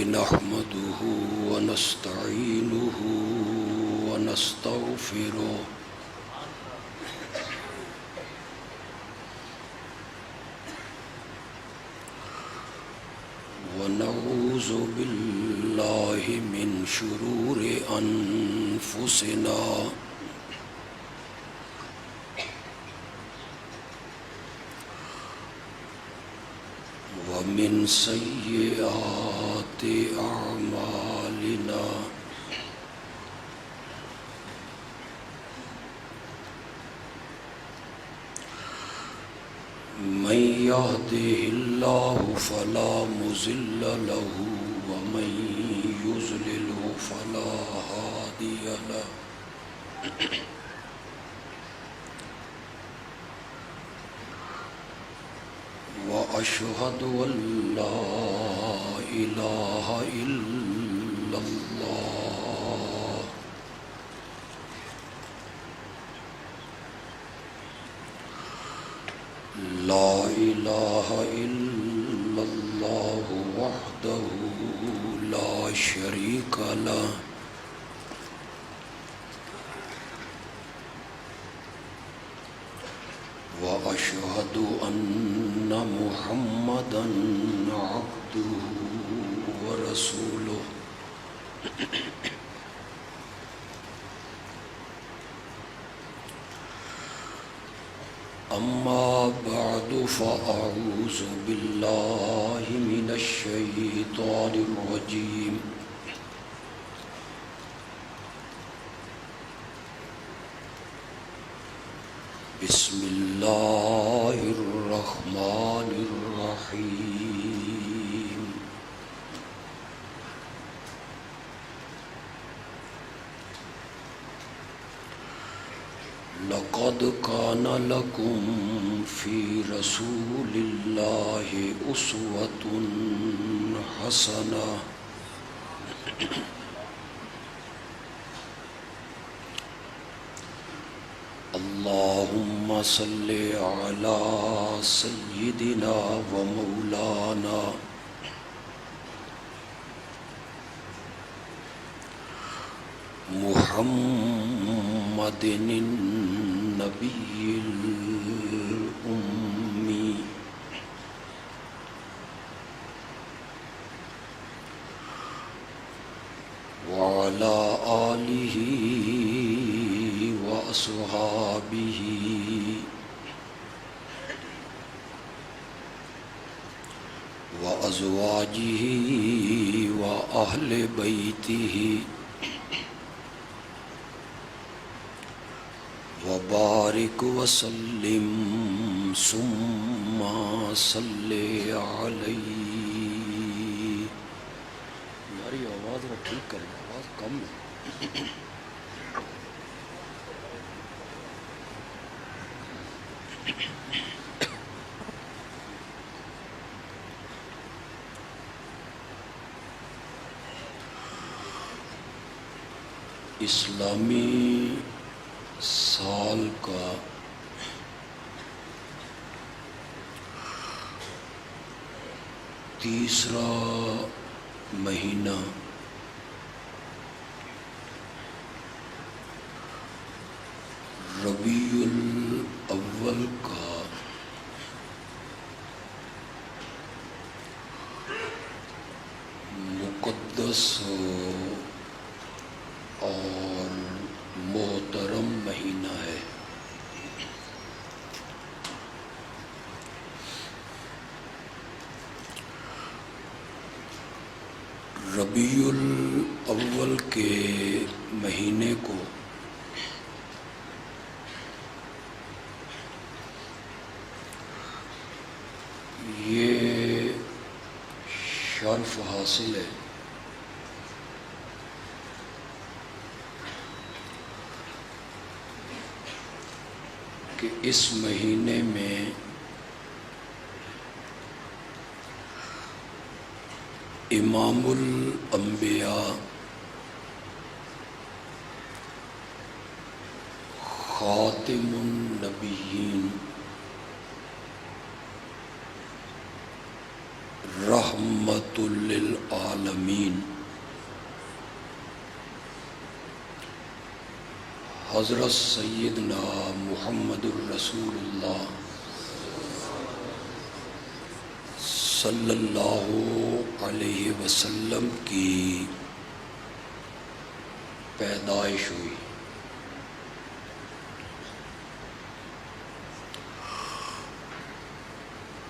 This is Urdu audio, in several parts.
نحمده ونستعينه ونستغفره ونعوذ بالله من شرور أنفسنا ومن سيئات أعمالنا من يهده الله فلا مضل له ومن يضلله فلا هادي له وأشهد أن لا إله إلا الله لا إله إلا الله وحده لا شريك له وأشهد أن محمدًا عبده ورسوله أما بعد فأعوذ بالله من الشيطان الرجيم بسم الله الرحمن الرحيم لقد كان لكم في رسول الله أسوة حسنة اللهم صل على سيدنا ومولانا محمد النبي الأمي وعلى آله وأصحابه وأزواجه وأهل بيته وبارك وسلم ثم صل عليه. یاری آواز کو ٹھیک کریں، آواز کم ہے. اسلامی سال کا تیسرا مہینہ ربیع الاول کا مقدس اور محترم مہینہ ہے. ربیع الاول کے مہینے کو یہ شرف حاصل ہے کہ اس مہینے میں امام الانبیاء خاتم النبیین رحمت للعالمین حضرت سیدنا محمد الرسول اللہ صلی اللہ علیہ وسلم کی پیدائش ہوئی۔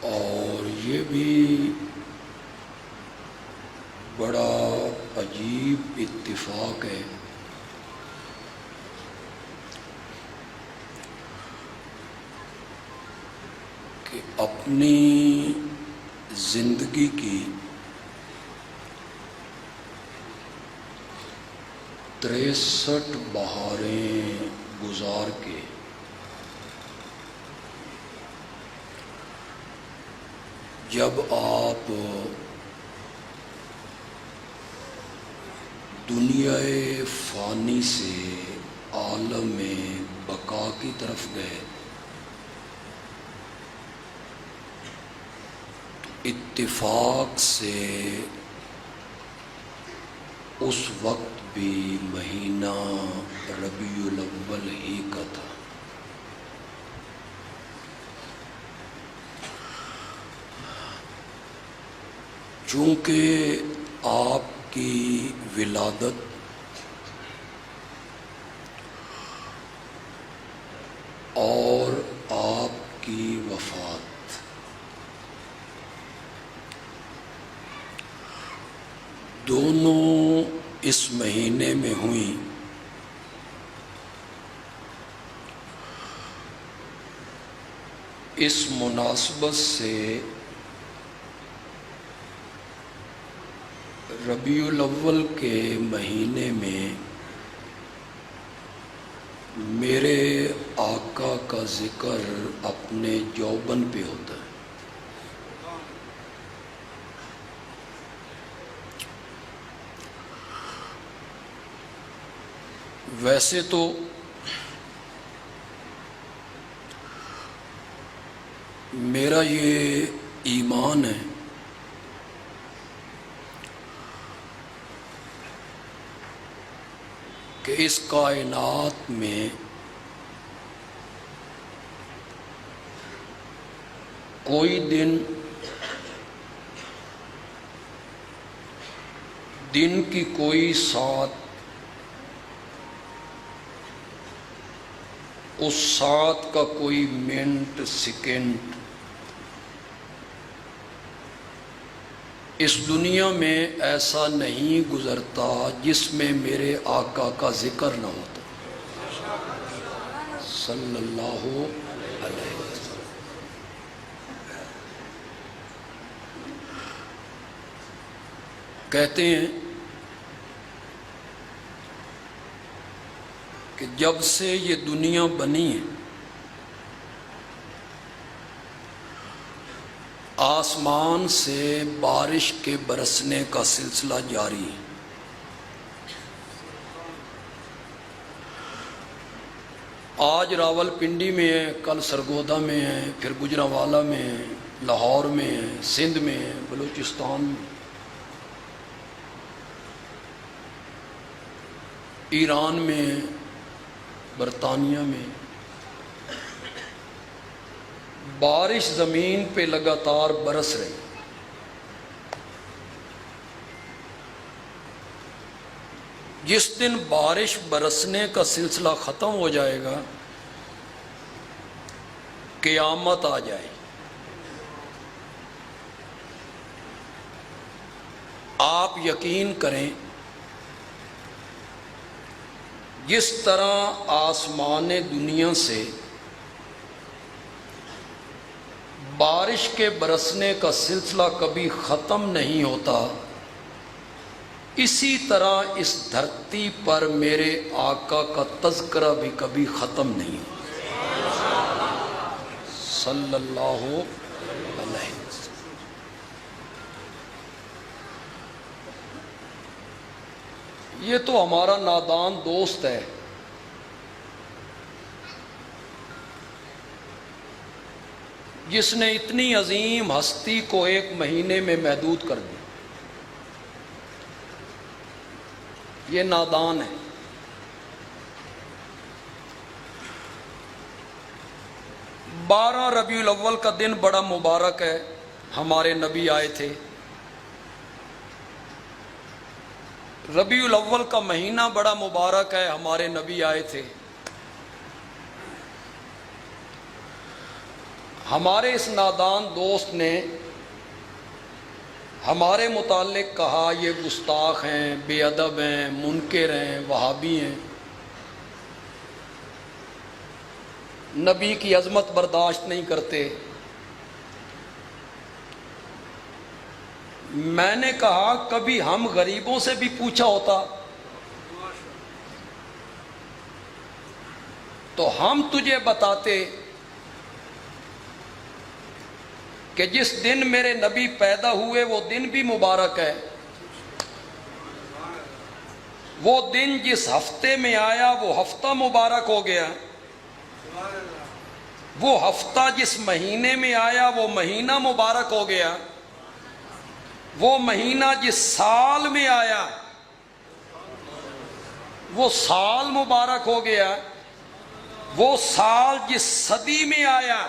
اور یہ بھی بڑا عجیب اتفاق ہے کہ اپنی زندگی کی 63 بہاریں گزار کے جب آپ دنیا فانی سے عالم بقا کی طرف گئے تو اتفاق سے اس وقت بھی مہینہ ربیع الاول ہی کا تھا۔ چونکہ آپ کی ولادت اور آپ کی وفات دونوں اس مہینے میں ہوئیں، اس مناسبت سے ربیع الاول کے مہینے میں میرے آقا کا ذکر اپنے جوبن پہ ہوتا ہے۔ ویسے تو میرا یہ ایمان ہے کہ اس کائنات میں کوئی دن کی کوئی سات اس سات کا کوئی منٹ سیکنڈ اس دنیا میں ایسا نہیں گزرتا جس میں میرے آقا کا ذکر نہ ہوتا صلی اللہ علیہ وسلم۔ کہتے ہیں کہ جب سے یہ دنیا بنی ہے آسمان سے بارش کے برسنے کا سلسلہ جاری ہے۔ آج راول پنڈی میں ہے، کل سرگودا میں ہے، پھر گجرانوالہ میں ہے، لاہور میں ہے، سندھ میں ہے، بلوچستان میں، ایران میں، برطانیہ میں بارش زمین پہ لگاتار برس رہی۔ جس دن بارش برسنے کا سلسلہ ختم ہو جائے گا قیامت آ جائے گی۔ آپ یقین کریں جس طرح آسمان دنیا سے بارش کے برسنے کا سلسلہ کبھی ختم نہیں ہوتا، اسی طرح اس دھرتی پر میرے آقا کا تذکرہ بھی کبھی ختم نہیں ہوتا صلی اللہ علیہ وسلم۔ یہ تو ہمارا نادان دوست ہے، جس نے اتنی عظیم ہستی کو ایک مہینے میں محدود کر دیا، یہ نادان ہے۔ 12 ربیع الاول کا دن بڑا مبارک ہے، ہمارے نبی آئے تھے۔ ربیع الاول کا مہینہ بڑا مبارک ہے، ہمارے نبی آئے تھے۔ ہمارے اس نادان دوست نے ہمارے متعلق کہا یہ گستاخ ہیں، بے ادب ہیں، منکر ہیں، وہابی ہیں، نبی کی عظمت برداشت نہیں کرتے۔ میں نے کہا کبھی ہم غریبوں سے بھی پوچھا ہوتا تو ہم تجھے بتاتے کہ جس دن میرے نبی پیدا ہوئے وہ دن بھی مبارک ہے، وہ دن جس ہفتے میں آیا وہ ہفتہ مبارک ہو گیا، وہ ہفتہ جس مہینے میں آیا وہ مہینہ مبارک ہو گیا، وہ مہینہ جس سال میں آیا وہ سال مبارک ہو گیا، وہ سال جس صدی میں آیا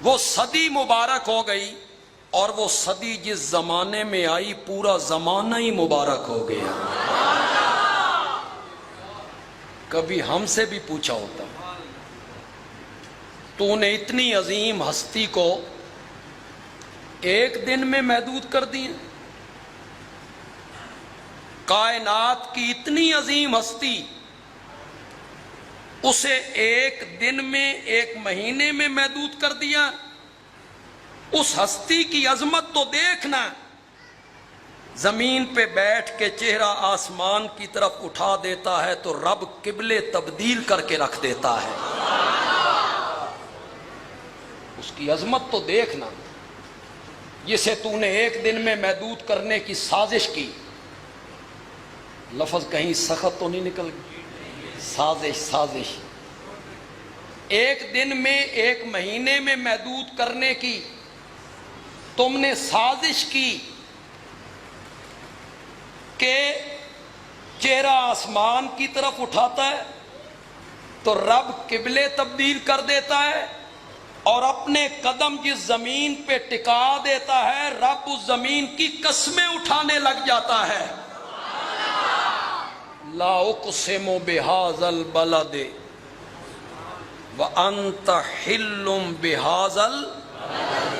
وہ صدی مبارک ہو گئی، اور وہ صدی جس زمانے میں آئی پورا زمانہ ہی مبارک ہو گیا۔ کبھی ہم سے بھی پوچھا ہوتا تو نے اتنی عظیم ہستی کو ایک دن میں محدود کر دی، کائنات کی اتنی عظیم ہستی اسے ایک دن میں ایک مہینے میں محدود کر دیا۔ اس ہستی کی عظمت تو دیکھنا، زمین پہ بیٹھ کے چہرہ آسمان کی طرف اٹھا دیتا ہے تو رب قبلے تبدیل کر کے رکھ دیتا ہے۔ اس کی عظمت تو دیکھنا، جسے تو نے ایک دن میں محدود کرنے کی سازش کی، لفظ کہیں سخت تو نہیں نکل گئی، سازش، ایک دن میں ایک مہینے میں محدود کرنے کی تم نے سازش کی کہ چہرہ آسمان کی طرف اٹھاتا ہے تو رب قبلے تبدیل کر دیتا ہے، اور اپنے قدم جس زمین پہ ٹکا دیتا ہے رب اس زمین کی قسمیں اٹھانے لگ جاتا ہے۔ لا اقسم بہذا البلد وانت حل بہذا البلد۔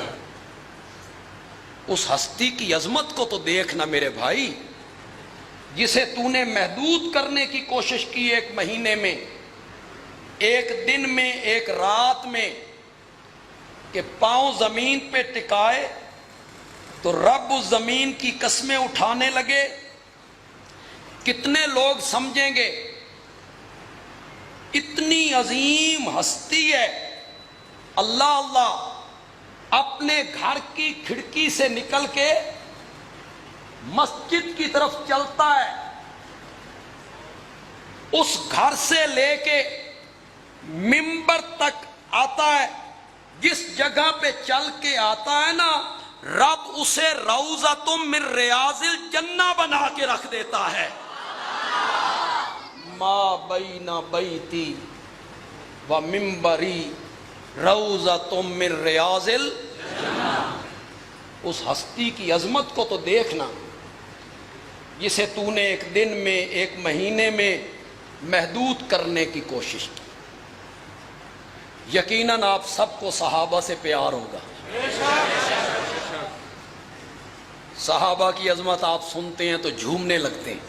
اس ہستی کی عظمت کو تو دیکھنا میرے بھائی، جسے تو نے محدود کرنے کی کوشش کی ایک مہینے میں، ایک دن میں، ایک رات میں، کہ پاؤں زمین پہ ٹکائے تو رب اس زمین کی قسمیں اٹھانے لگے۔ کتنے لوگ سمجھیں گے اتنی عظیم ہستی ہے، اللہ اللہ اپنے گھر کی کھڑکی سے نکل کے مسجد کی طرف چلتا ہے، اس گھر سے لے کے منبر تک آتا ہے، جس جگہ پہ چل کے آتا ہے نا رب اسے روضۃ من ریاض الجنہ بنا کے رکھ دیتا ہے۔ ما بین بیتی و منبری روضۃ من ریاض الجنہ۔ اس ہستی کی عظمت کو تو دیکھنا، جسے تو نے ایک دن میں، ایک مہینے میں محدود کرنے کی کوشش کی۔ یقیناً آپ سب کو صحابہ سے پیار ہوگا، صحابہ کی عظمت آپ سنتے ہیں تو جھومنے لگتے ہیں،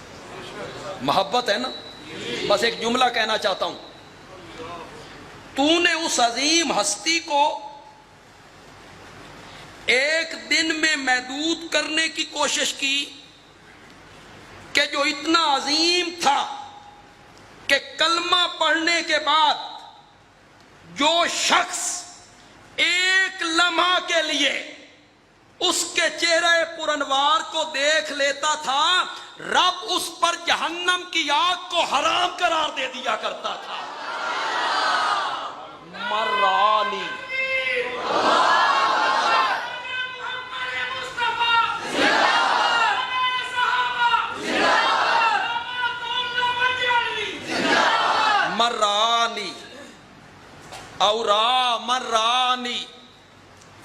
محبت ہے نا۔ بس ایک جملہ کہنا چاہتا ہوں، تو نے اس عظیم ہستی کو ایک دن میں محدود کرنے کی کوشش کی کہ جو اتنا عظیم تھا کہ کلمہ پڑھنے کے بعد جو شخص ایک لمحہ کے لیے اس کے چہرے پرانوار کو دیکھ لیتا تھا رب اس پر جہنم کی آگ کو حرام قرار دے دیا کرتا تھا۔ مرانی اورا من رانی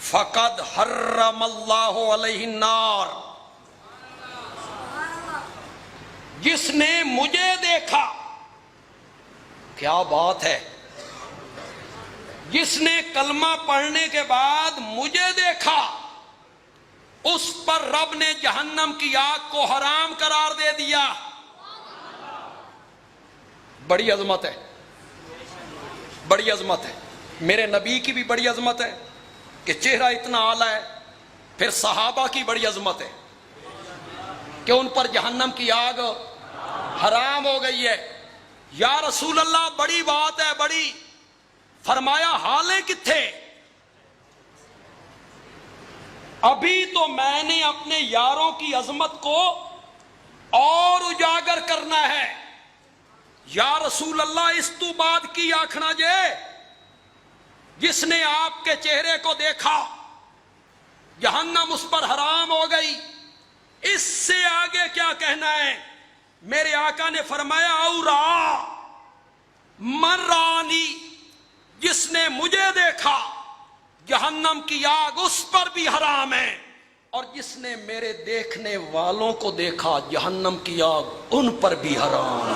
فقد حرم اللہ علیہ النار، جس نے مجھے دیکھا، کیا بات ہے، جس نے کلمہ پڑھنے کے بعد مجھے دیکھا اس پر رب نے جہنم کی آگ کو حرام قرار دے دیا۔ بڑی عظمت ہے، بڑی عظمت ہے، میرے نبی کی بھی بڑی عظمت ہے کہ چہرہ اتنا اعلیٰ ہے، پھر صحابہ کی بڑی عظمت ہے کہ ان پر جہنم کی آگ حرام ہو گئی ہے۔ یا رسول اللہ بڑی بات ہے، بڑی۔ فرمایا حالیں کتھے؟ ابھی تو میں نے اپنے یاروں کی عظمت کو اور اجاگر کرنا ہے۔ یا رسول اللہ اس تو بعد کی آکھنا جے، جس نے آپ کے چہرے کو دیکھا جہنم اس پر حرام ہو گئی، اس سے آگے کیا کہنا ہے؟ میرے آقا نے فرمایا اورا من رانی، جس نے مجھے دیکھا جہنم کی آگ اس پر بھی حرام ہے، اور جس نے میرے دیکھنے والوں کو دیکھا جہنم کی آگ ان پر بھی حرام ہے۔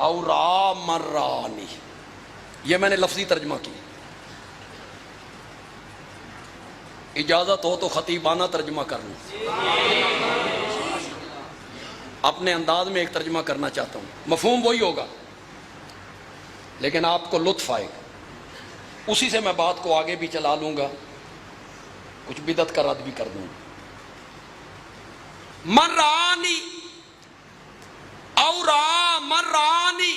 اورا من رانی، یہ میں نے لفظی ترجمہ کی، اجازت ہو تو خطیبانہ ترجمہ کر لوں، اپنے انداز میں ایک ترجمہ کرنا چاہتا ہوں، مفہوم وہی ہوگا لیکن آپ کو لطف آئے گا، اسی سے میں بات کو آگے بھی چلا لوں گا، کچھ بدعت کا رد بھی کر دوں گا۔ من رانی اورا من رانی،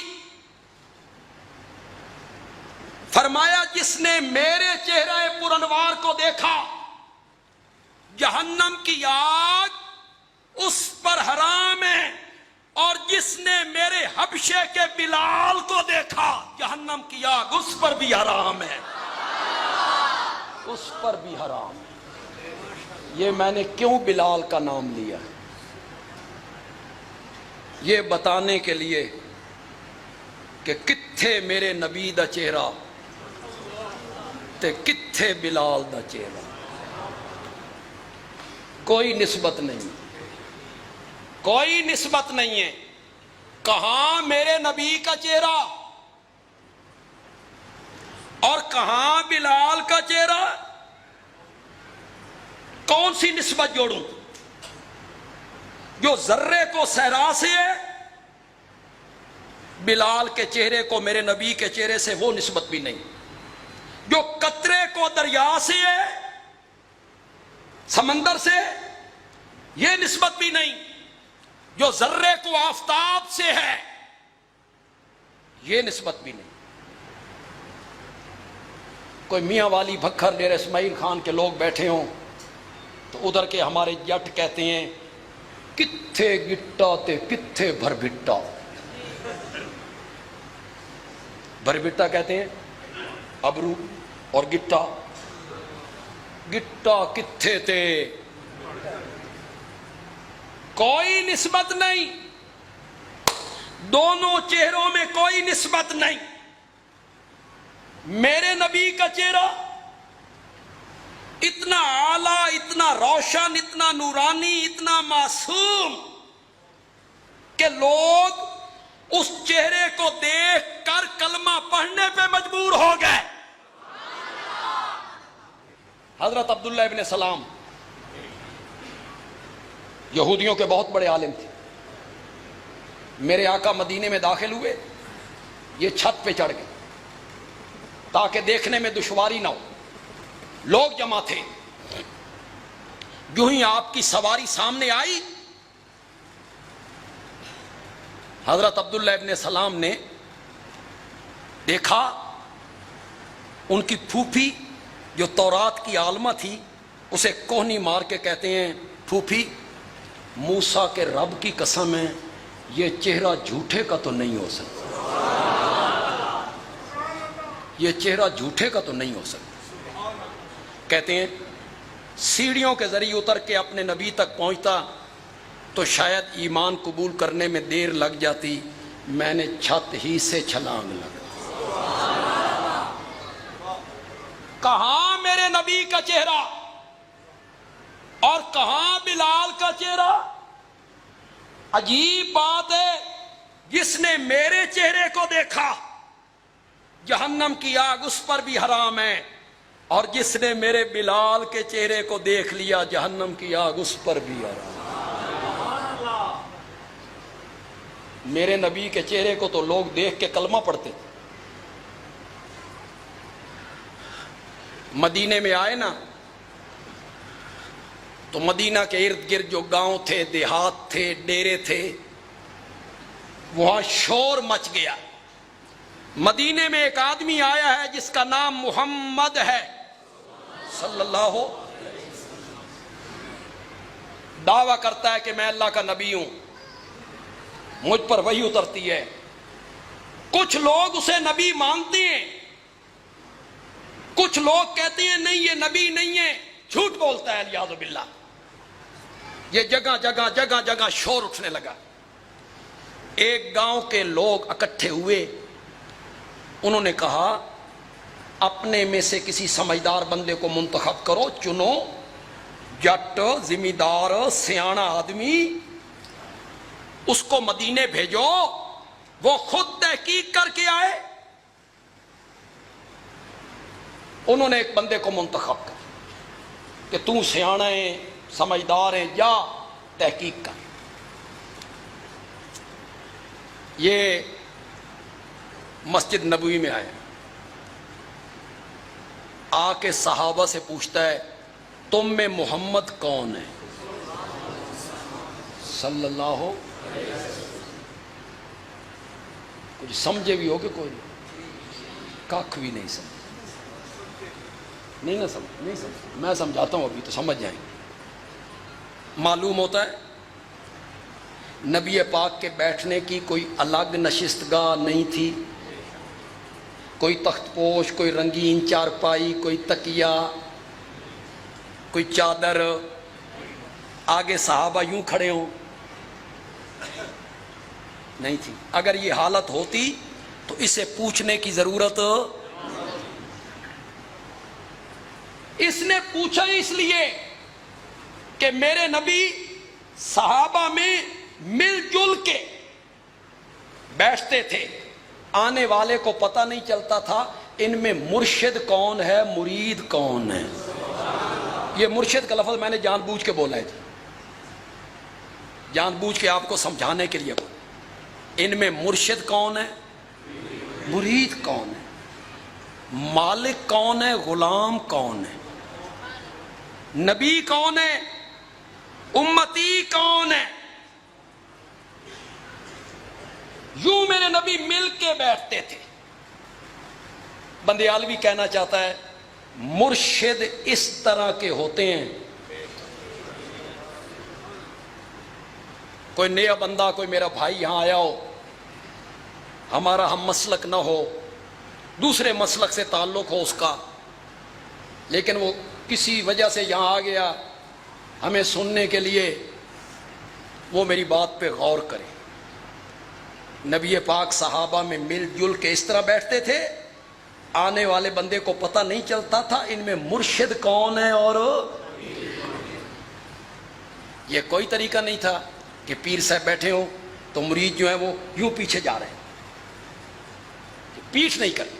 فرمایا جس نے میرے چہرہ پرانوار کو دیکھا جہنم کی آگ اس پر حرام ہے، اور جس نے میرے حبشے کے بلال کو دیکھا جہنم کی آگ اس پر بھی حرام ہے، اس پر بھی حرام ہے۔ یہ میں نے کیوں بلال کا نام لیا؟ یہ بتانے کے لیے کہ کتھے میرے نبی دا چہرہ تے کتھے بلال دا چہرہ، کوئی نسبت نہیں، کوئی نسبت نہیں ہے۔ کہاں میرے نبی کا چہرہ اور کہاں بلال کا چہرہ، کون سی نسبت جوڑوں؟ جو ذرے کو صحرا سے ہے، بلال کے چہرے کو میرے نبی کے چہرے سے وہ نسبت بھی نہیں۔ جو قطرے کو دریا سے ہے، سمندر سے، یہ نسبت بھی نہیں۔ جو ذرے کو آفتاب سے ہے، یہ نسبت بھی نہیں۔ کوئی میاں والی بکھر ڈیر اسماعیل خان کے لوگ بیٹھے ہوں تو ادھر کے ہمارے جٹ کہتے ہیں کتھے گٹا تے کتھے بھربھٹا، بھربھٹا کہتے ہیں ابرو، اور گٹا، گٹا کتھے تے، کوئی نسبت نہیں، دونوں چہروں میں کوئی نسبت نہیں۔ میرے نبی کا چہرہ اتنا اعلیٰ، اتنا روشن، اتنا نورانی، اتنا معصوم کہ لوگ اس چہرے کو دیکھ کر کلمہ پڑھنے پہ مجبور ہو گئے۔ حضرت عبداللہ ابن سلام یہودیوں کے بہت بڑے عالم تھے۔ میرے آقا مدینے میں داخل ہوئے، یہ چھت پہ چڑھ گئے تاکہ دیکھنے میں دشواری نہ ہو، لوگ جمع تھے۔ جو ہی آپ کی سواری سامنے آئی، حضرت عبداللہ ابن سلام نے دیکھا ان کی پھوپھی جو تورات کی عالمہ تھی، اسے کوہنی مار کے کہتے ہیں پھوپھی موسیٰ کے رب کی قسم ہے یہ چہرہ جھوٹے کا تو نہیں ہو سکتا، یہ چہرہ جھوٹے کا تو نہیں ہو سکتا۔ کہتے ہیں سیڑھیوں کے ذریعے اتر کے اپنے نبی تک پہنچتا تو شاید ایمان قبول کرنے میں دیر لگ جاتی، میں نے چھت ہی سے چھلانگ لگا. کہاں میرے نبی کا چہرہ اور کہاں بلال کا چہرہ؟ عجیب بات ہے، جس نے میرے چہرے کو دیکھا جہنم کی آگ اس پر بھی حرام ہے، اور جس نے میرے بلال کے چہرے کو دیکھ لیا جہنم کی آگ اس پر بھی حرام. میرے نبی کے چہرے کو تو لوگ دیکھ کے کلمہ پڑھتے تھے. مدینے میں آئے نا تو مدینہ کے ارد گرد جو گاؤں تھے، دیہات تھے، ڈیرے تھے، وہاں شور مچ گیا. مدینے میں ایک آدمی آیا ہے جس کا نام محمد ہے صلی اللہ، دعویٰ کرتا ہے کہ میں اللہ کا نبی ہوں، مجھ پر وحی اترتی ہے. کچھ لوگ اسے نبی مانتے ہیں، کچھ لوگ کہتے ہیں نہیں یہ نبی نہیں ہے، جھوٹ بولتا ہے الیاذ باللہ. یہ جگہ جگہ جگہ جگہ شور اٹھنے لگا. ایک گاؤں کے لوگ اکٹھے ہوئے، انہوں نے کہا اپنے میں سے کسی سمجھدار بندے کو منتخب کرو، چنو، جٹ، ذمہ دار، سیاںا آدمی، اس کو مدینے بھیجو، وہ خود تحقیق کر کے آئے. انہوں نے ایک بندے کو منتخب کر کہ تو سیاںا ہے، سمجھدار ہے، جا تحقیق کر. یہ مسجد نبوی میں آیا، آ کے صحابہ سے پوچھتا ہے تم میں محمد کون ہے صلی اللہ ہو. کچھ سمجھے بھی ہوگے کوئی کاکھ بھی نہیں سمجھ، نہیں سمجھ، میں سمجھاتا ہوں ابھی تو سمجھ جائیں گے. معلوم ہوتا ہے نبی پاک کے بیٹھنے کی کوئی الگ نشست گاہ نہیں تھی، کوئی تخت پوش، کوئی رنگین چارپائی، کوئی تکیہ، کوئی چادر، آگے صحابہ یوں کھڑے ہوں، نہیں تھی. اگر یہ حالت ہوتی تو اسے پوچھنے کی ضرورت. اس نے پوچھا اس لیے کہ میرے نبی صحابہ میں مل جل کے بیٹھتے تھے، آنے والے کو پتہ نہیں چلتا تھا ان میں مرشد کون ہے، مرید کون ہے. یہ مرشد کا لفظ میں نے جان بوجھ کے بولا ہے، جان بوجھ کے آپ کو سمجھانے کے لیے بولا. ان میں مرشد کون ہے، مرید کون ہے، مالک کون ہے، غلام کون ہے، نبی کون ہے، امتی کون ہے. یوں میرے نبی مل کے بیٹھتے تھے. بندیالوی کہنا چاہتا ہے مرشد اس طرح کے ہوتے ہیں، کوئی نیا بندہ، کوئی میرا بھائی یہاں آیا ہو، ہمارا ہم مسلک نہ ہو، دوسرے مسلک سے تعلق ہو اس کا، لیکن وہ کسی وجہ سے یہاں آ گیا ہمیں سننے کے لیے، وہ میری بات پہ غور کرے. نبی پاک صحابہ میں مل جل کے اس طرح بیٹھتے تھے، آنے والے بندے کو پتہ نہیں چلتا تھا ان میں مرشد کون ہے. اور یہ کوئی طریقہ نہیں تھا کہ پیر صاحب بیٹھے ہوں تو مرید جو ہیں وہ یوں پیچھے جا رہے ہیں، پیٹھ نہیں کریں.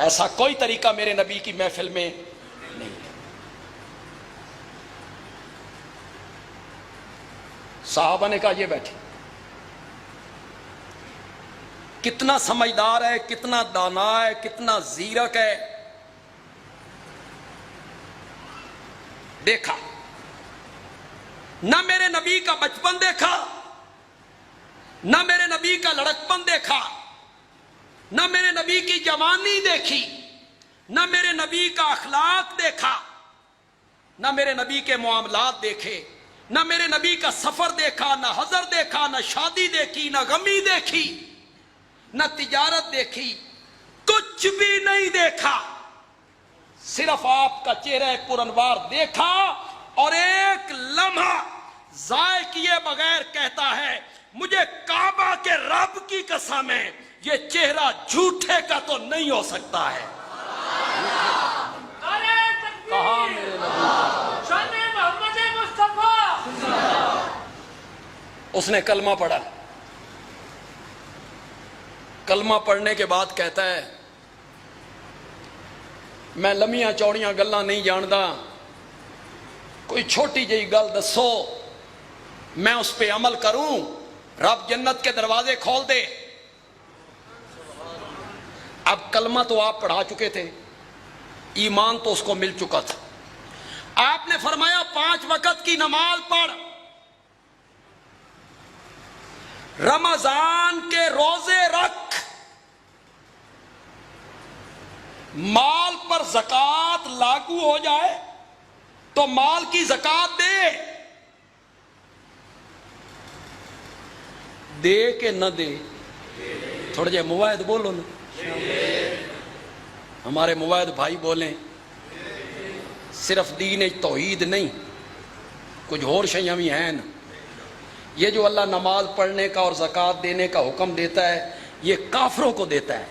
ایسا کوئی طریقہ میرے نبی کی محفل میں نہیں ہے. صحابہ نے کہا یہ بیٹھے. کتنا سمجھدار ہے، کتنا دانا ہے، کتنا زیرک ہے. دیکھا نہ میرے نبی کا بچپن دیکھا، نہ میرے نبی کا لڑکپن دیکھا، نہ میرے نبی کی جوانی دیکھی، نہ میرے نبی کا اخلاق دیکھا، نہ میرے نبی کے معاملات دیکھے، نہ میرے نبی کا سفر دیکھا، نہ حضر دیکھا، نہ شادی دیکھی، نہ غمی دیکھی، نہ تجارت دیکھی، کچھ بھی نہیں دیکھا. صرف آپ کا چہرہ پرانوار دیکھا اور ایک لمحہ ضائع کیے بغیر کہتا ہے مجھے کعبہ کے رب کی قسم ہے یہ چہرہ جھوٹے کا تو نہیں ہو سکتا ہے. کہاں میرے نبی شان محمد مصطفیٰ. اس نے کلمہ پڑھا. کلمہ پڑھنے کے بعد کہتا ہے میں لمیاں چوڑیاں گلاں نہیں جاندا, کوئی چھوٹی جہی گل دسو میں اس پہ عمل کروں, رب جنت کے دروازے کھول دے. اب کلمہ تو آپ پڑھا چکے تھے, ایمان تو اس کو مل چکا تھا. آپ نے فرمایا 5 وقت کی نماز پڑھ, رمضان کے روزے رکھ, مال پر زکوٰۃ لاگو ہو جائے تو مال کی زکوٰۃ دے. دے کہ نہ دے؟ تھوڑے جے موائد بولو نا, ہمارے موائد بھائی بولیں. صرف دین توحید نہیں, کچھ اور شیاں بھی ہیں نا. یہ جو اللہ نماز پڑھنے کا اور زکوٰۃ دینے کا حکم دیتا ہے یہ کافروں کو دیتا ہے.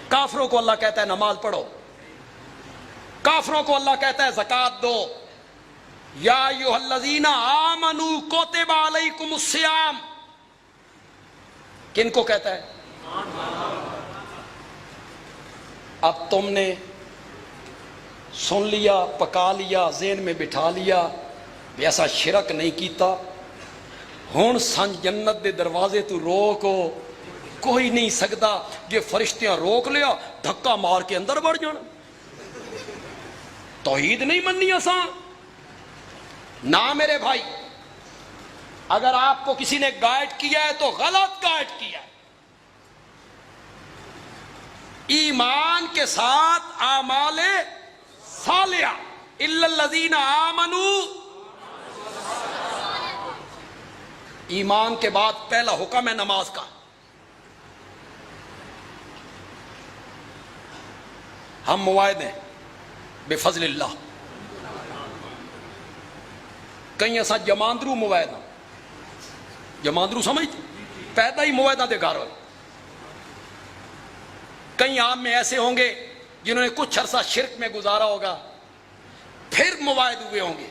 کافروں کو اللہ کہتا ہے نماز پڑھو, کافروں کو اللہ کہتا ہے زکوٰۃ دو. یا ایھا الذین آمنوا کتب علیکم الصیام, کن کو کہتا ہے؟ اب تم نے سن لیا, پکا لیا, ذہن میں بٹھا لیا بھی ایسا شرک نہیں کیتا, ہن سنج جنت دے دروازے تو روکو کوئی نہیں سکتا. یہ فرشتیاں روک لیا دھکا مار کے اندر بڑھ جانا. توحید نہیں مننی آسان نہ میرے بھائی. اگر آپ کو کسی نے گائیڈ کیا ہے تو غلط گائیڈ کیا ہے. ایمان کے ساتھ اعمال صالحہ الا الذین آمنوا. ایمان کے بعد پہلا حکم ہے نماز کا. ہم موائد ہیں بفضل اللہ. کہیں ایسا جماندرو موائد ہیں, جماندرو سمجھتے پیدا ہی موائدہ دے گھر ہوئے. کئی عام میں ایسے ہوں گے جنہوں نے کچھ عرصہ شرک میں گزارا ہوگا پھر موائد ہوئے ہوں گے.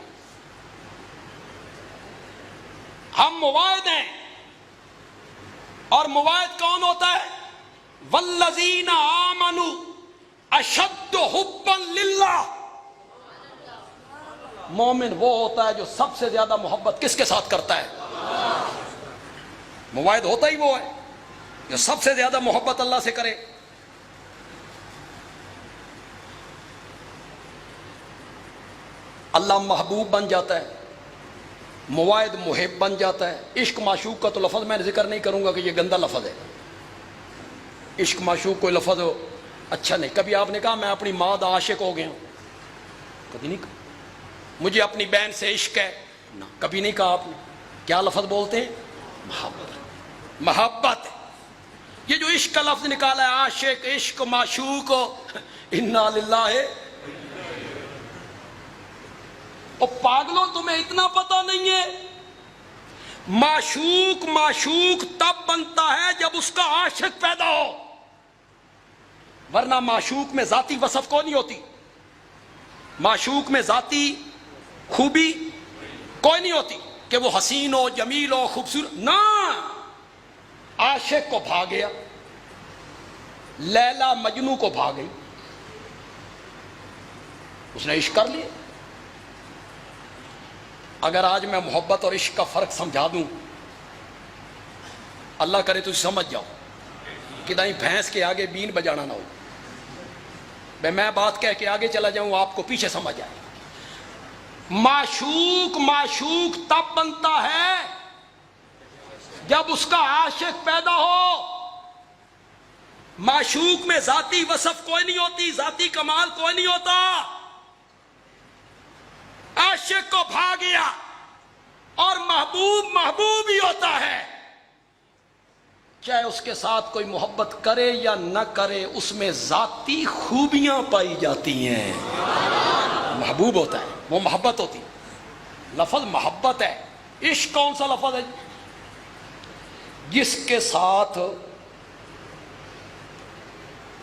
ہم موائد ہیں, اور موائد کون ہوتا ہے؟ والذین آمنوا اشد حبا للہ. مومن وہ ہوتا ہے جو سب سے زیادہ محبت کس کے ساتھ کرتا ہے؟ موائد ہوتا ہی وہ ہے جو سب سے زیادہ محبت اللہ سے کرے. اللہ محبوب بن جاتا ہے, موائد محب بن جاتا ہے. عشق معشوق کا تو لفظ میں ذکر نہیں کروں گا کہ یہ گندا لفظ ہے. عشق معشوق کوئی لفظ ہو اچھا نہیں. کبھی آپ نے کہا میں اپنی ماں دا عاشق ہو گیا ہوں؟ کبھی نہیں کہا. مجھے اپنی بہن سے عشق ہے نہ, کبھی نہیں کہا آپ نے. کیا لفظ بولتے ہیں؟ محبت. محبت. یہ جو عشق کا لفظ نکالا ہے, عاشق, عشق, معشوق, انا للہ. اور پاگلوں تمہیں اتنا پتہ نہیں ہے, معشوق تب بنتا ہے جب اس کا عاشق پیدا ہو, ورنہ معشوق میں ذاتی وصف کوئی نہیں ہوتی. معشوق میں ذاتی خوبی کوئی نہیں ہوتی کہ وہ حسین ہو, جمیل ہو, خوبصورت. نہ, عاشق کو بھا گیا, لیلا مجنو کو بھا گئی, اس نے عشق کر لیا. اگر آج میں محبت اور عشق کا فرق سمجھا دوں, اللہ کرے تو سمجھ جاؤ کہ نہیں بھینس کے آگے بین بجانا نہ ہو. میں بات کہہ کے آگے چلا جاؤں آپ کو پیچھے سمجھ آئے. معشوق تب بنتا ہے جب اس کا عاشق پیدا ہو. معشوق میں ذاتی وصف کوئی نہیں ہوتی, ذاتی کمال کوئی نہیں ہوتا. عاشق کو بھا گیا, اور محبوب ہی ہوتا ہے. چاہے اس کے ساتھ کوئی محبت کرے یا نہ کرے, اس میں ذاتی خوبیاں پائی جاتی ہیں. محبوب ہوتا ہے, وہ محبت ہوتی. لفظ محبت ہے. عشق کون سا لفظ ہے؟ جس کے ساتھ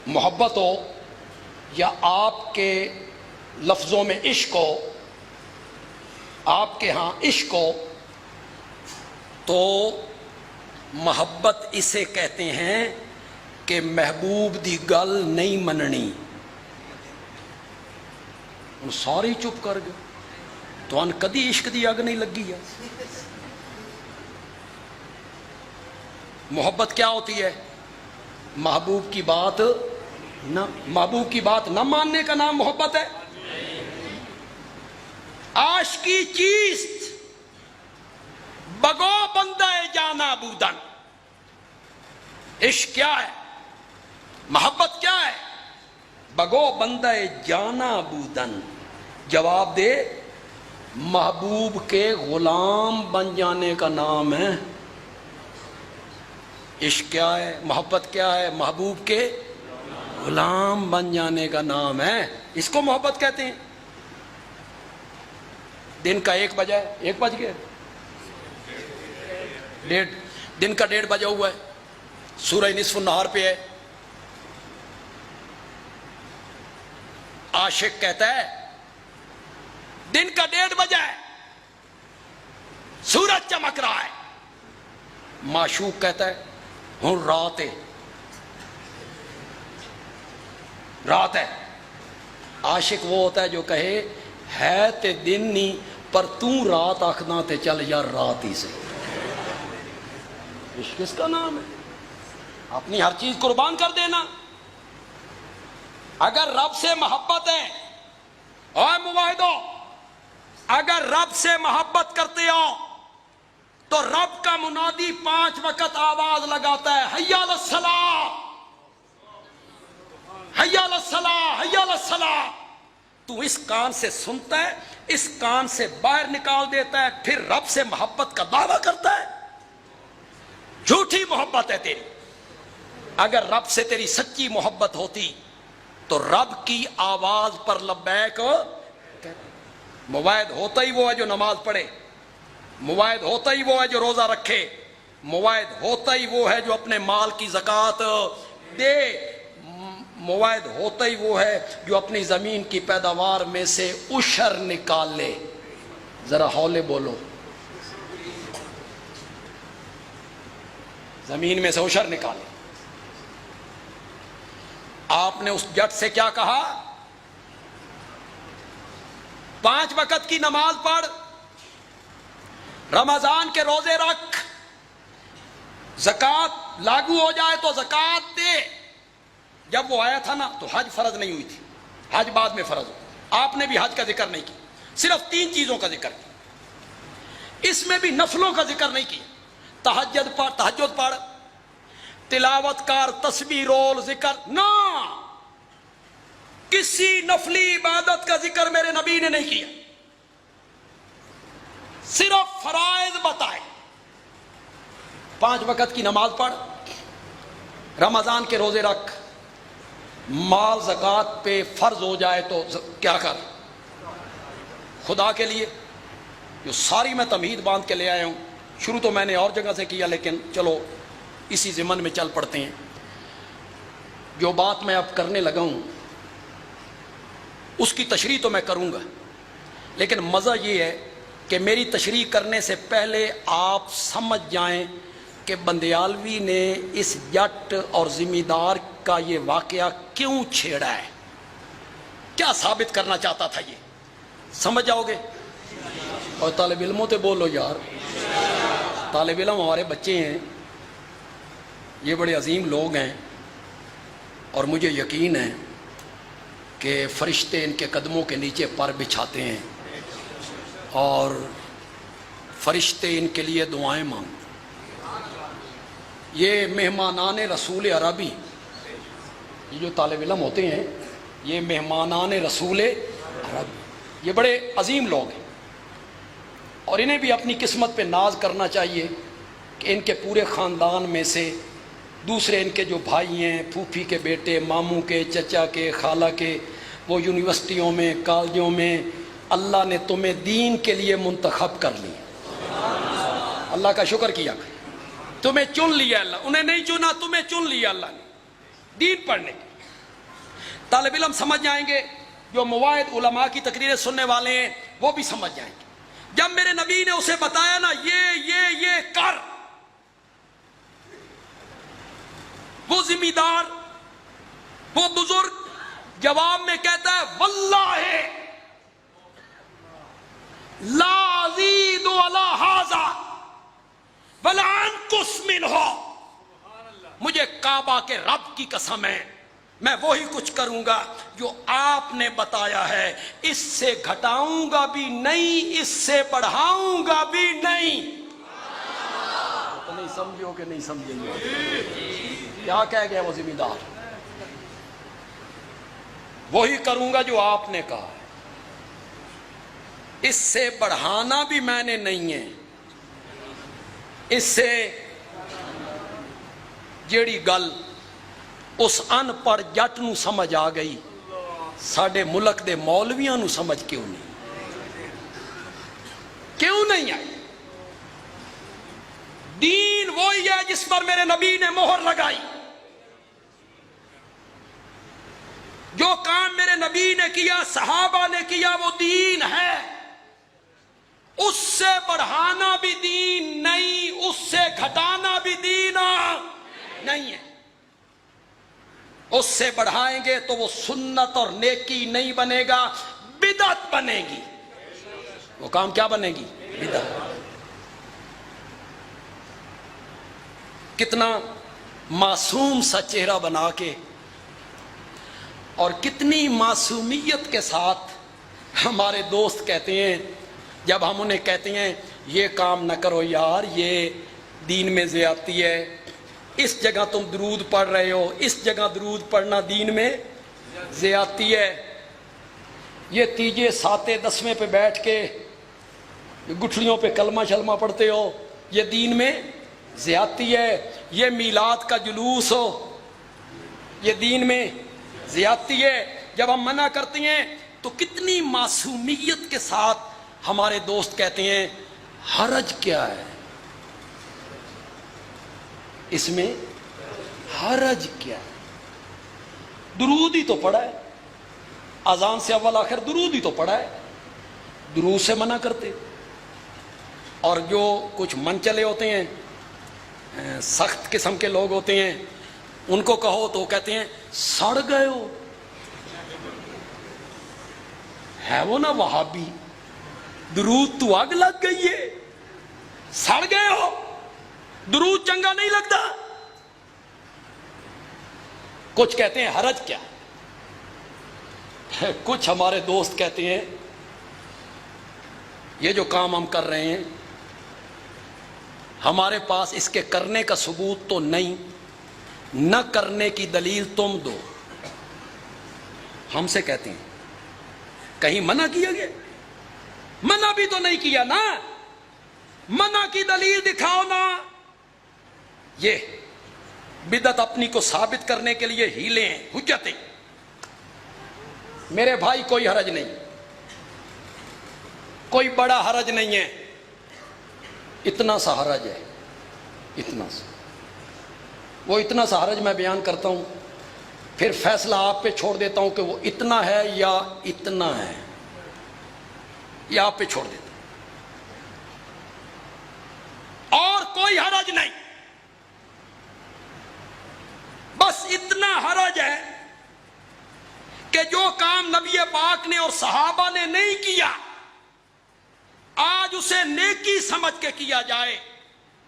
محبت ہو یا آپ کے لفظوں میں عشق ہو، آپ کے ہاں عشق ہو، تو محبت اسے کہتے ہیں کہ محبوب دی گل نہیں مننی۔ ان سارے چپ کر گئے، تو ان کدی عشق دی اگ نہیں لگی ہے۔ محبت کیا ہوتی ہے؟ محبوب کی بات نہ ماننے کا نام محبت ہے۔ عاشقی چیست بگو بندہ جانا بودن۔ عشق کیا ہے؟ محبت کیا ہے؟ بگو بندہ جانا بودن۔ جواب دے، محبوب کے غلام بن جانے کا نام ہے۔ عشق کیا ہے؟ محبت کیا ہے؟ محبوب کے غلام بن جانے کا نام ہے، اس کو محبت کہتے ہیں۔ دن کا 1 بجا ہے، 1 بج گیا، دن کا 1:30 بجا ہوا ہے، سورج نصف النہار پہ ہے۔ عاشق کہتا ہے دن کا 1:30 بجا ہے، سورج چمک رہا ہے۔ معشوق کہتا ہے ہوں رات ہے، رات ہے۔ عاشق وہ ہوتا ہے جو کہے ہے تے دن نہیں پر توں رات آکھنا تے چل یار رات ہی سے۔ عشق کس کا نام ہے؟ اپنی ہر چیز قربان کر دینا۔ اگر رب سے محبت ہے، اے موحدو، اگر رب سے محبت کرتے ہو تو رب کا منادی 5 وقت آواز لگاتا ہے، حی علی الصلاۃ، حی علی الصلاۃ، حی علی الصلاۃ۔ تو اس کان سے سنتا ہے، اس کان سے باہر نکال دیتا ہے، پھر رب سے محبت کا دعویٰ کرتا ہے۔ جھوٹی محبت ہے تیری۔ اگر رب سے تیری سچی محبت ہوتی تو رب کی آواز پر لبیک۔ موعد ہوتا ہی وہ ہے جو نماز پڑھے، موعد ہوتا ہی وہ ہے جو روزہ رکھے، موعد ہوتا ہی وہ ہے جو اپنے مال کی زکوٰۃ دے، موعد ہوتا ہی وہ ہے جو اپنی زمین کی پیداوار میں سے عشر نکال لے۔ ذرا ہولے بولو، زمین میں سے عشر نکالے۔ آپ نے اس جٹ سے کیا کہا؟ 5 وقت کی نماز پڑھ، رمضان کے روزے رکھ، زکوٰۃ لاگو ہو جائے تو زکوٰۃ دے۔ جب وہ آیا تھا نا تو حج فرض نہیں ہوئی تھی، حج بعد میں فرض ہو۔ آپ نے بھی حج کا ذکر نہیں کیا، صرف 3 چیزوں کا ذکر کیا۔ اس میں بھی نفلوں کا ذکر نہیں کیا۔ تہجد پڑھ، تلاوت کر، تسبیح رول، ذکر نہ، کسی نفلی عبادت کا ذکر میرے نبی نے نہیں کیا، صرف فرائض بتائے۔ 5 وقت کی نماز پڑھ، رمضان کے روزے رکھ، مال زکوٰۃ پہ فرض ہو جائے تو کیا کر، خدا کے لیے۔ جو ساری میں تمہید باندھ کے لے آیا ہوں، شروع تو میں نے اور جگہ سے کیا، لیکن چلو اسی ضمن میں چل پڑتے ہیں۔ جو بات میں اب کرنے لگا ہوں اس کی تشریح تو میں کروں گا، لیکن مزہ یہ ہے کہ میری تشریح کرنے سے پہلے آپ سمجھ جائیں کہ بندیالوی نے اس جٹ اور ذمہ دار کا یہ واقعہ کیوں چھیڑا ہے، کیا ثابت کرنا چاہتا تھا۔ یہ سمجھ جاؤ گے؟ اور طالب علموں سے بولو یار، طالب علم ہمارے بچے ہیں، یہ بڑے عظیم لوگ ہیں، اور مجھے یقین ہے کہ فرشتے ان کے قدموں کے نیچے پر بچھاتے ہیں اور فرشتے ان کے لیے دعائیں مانگتے۔ یہ مہمانان رسول عربی، یہ جو طالب علم ہوتے ہیں یہ مہمانان رسول عربی، یہ بڑے عظیم لوگ ہیں، اور انہیں بھی اپنی قسمت پہ ناز کرنا چاہیے کہ ان کے پورے خاندان میں سے دوسرے ان کے جو بھائی ہیں، پھوپھی کے بیٹے، ماموں کے، چچا کے، خالہ کے، وہ یونیورسٹیوں میں، کالجوں میں، اللہ نے تمہیں دین کے لیے منتخب کر لی۔ اللہ کا شکر کیا کریں۔ تمہیں چن لیا اللہ، انہیں نہیں چنا، تمہیں چن لیا اللہ نے دین پڑھنے کے۔ طالب علم سمجھ جائیں گے، جو مواعظ علماء کی تقریریں سننے والے ہیں وہ بھی سمجھ جائیں گے۔ جب میرے نبی نے اسے بتایا نا یہ کر، وہ ذمہ دار، وہ بزرگ جواب میں کہتا ہے واللہ لا ازید علی ھذا ولا انقص منہ، مجھے کعبہ کے رب کی قسم ہے میں وہی کچھ کروں گا جو آپ نے بتایا ہے، اس سے گھٹاؤں گا بھی نہیں، اس سے بڑھاؤں گا بھی نہیں۔ تو نہیں سمجھو کہ نہیں سمجھیں گے؟ کیا کہہ گیا وہ ذمہ دار؟ وہی کروں گا جو آپ نے کہا، اس سے بڑھانا بھی میں نے نہیں ہے، اس سے جیڑی گل اس ان پڑھ جٹ نو سمجھ آ گئی، ساڈے ملک دے مولویاں نو سمجھ کیوں نہیں آئی؟ دین وہی ہے جس پر میرے نبی نے مہر لگائی، جو کام میرے نبی نے کیا، صحابہ نے کیا، وہ دین ہے، اس سے بڑھانا بھی دین نہیں، اس سے گھٹانا بھی دین نہیں ہے۔ اس سے بڑھائیں گے تو وہ سنت اور نیکی نہیں بنے گا، بدعت بنے گی۔ وہ کام کیا بنے گی؟ بدعت۔ کتنا معصوم سا چہرہ بنا کے اور کتنی معصومیت کے ساتھ ہمارے دوست کہتے ہیں، جب ہم انہیں کہتے ہیں یہ کام نہ کرو یار، یہ دین میں زیادتی ہے، اس جگہ تم درود پڑھ رہے ہو، اس جگہ درود پڑھنا دین میں زیادتی ہے، یہ تیجے ساتے دسویں پہ بیٹھ کے گٹھلیوں پہ کلمہ شلمہ پڑھتے ہو، یہ دین میں زیادتی ہے، یہ میلاد کا جلوس ہو، یہ دین میں زیادتی ہے۔ جب ہم منع کرتے ہیں تو کتنی معصومیت کے ساتھ ہمارے دوست کہتے ہیں حرج کیا ہے اس میں، حرج کیا ہے؟ درود ہی تو پڑھا ہے، اذان سے اول آخر درود ہی تو پڑھا ہے، درود سے منع کرتے۔ اور جو کچھ من چلے ہوتے ہیں، سخت قسم کے لوگ ہوتے ہیں، ان کو کہو تو کہتے ہیں سڑ گئے ہو، ہے وہ نا وہابی، درود تو آگ لگ گئی ہے، سڑ گئے ہو، درود چنگا نہیں لگتا۔ کچھ کہتے ہیں حرج کیا، کچھ ہمارے دوست کہتے ہیں یہ جو کام ہم کر رہے ہیں ہمارے پاس اس کے کرنے کا ثبوت تو نہیں، نہ کرنے کی دلیل تم دو۔ ہم سے کہتے ہیں کہیں منع کیا گیا؟ منع بھی تو نہیں کیا نا، منع کی دلیل دکھاؤ نا۔ یہ بدعت اپنی کو ثابت کرنے کے لیے ہیلے ہیں، حجتیں۔ میرے بھائی کوئی حرج نہیں، کوئی بڑا حرج نہیں ہے، اتنا سا حرج ہے، اتنا سا۔ وہ اتنا سا حرج میں بیان کرتا ہوں، پھر فیصلہ آپ پہ چھوڑ دیتا ہوں کہ وہ اتنا ہے یا اتنا ہے، یہ آپ پہ چھوڑ دیتا ہوں۔ اور کوئی حرج نہیں، بس اتنا حرج ہے کہ جو کام نبی پاک نے اور صحابہ نے نہیں کیا، آج اسے نیکی سمجھ کے کیا جائے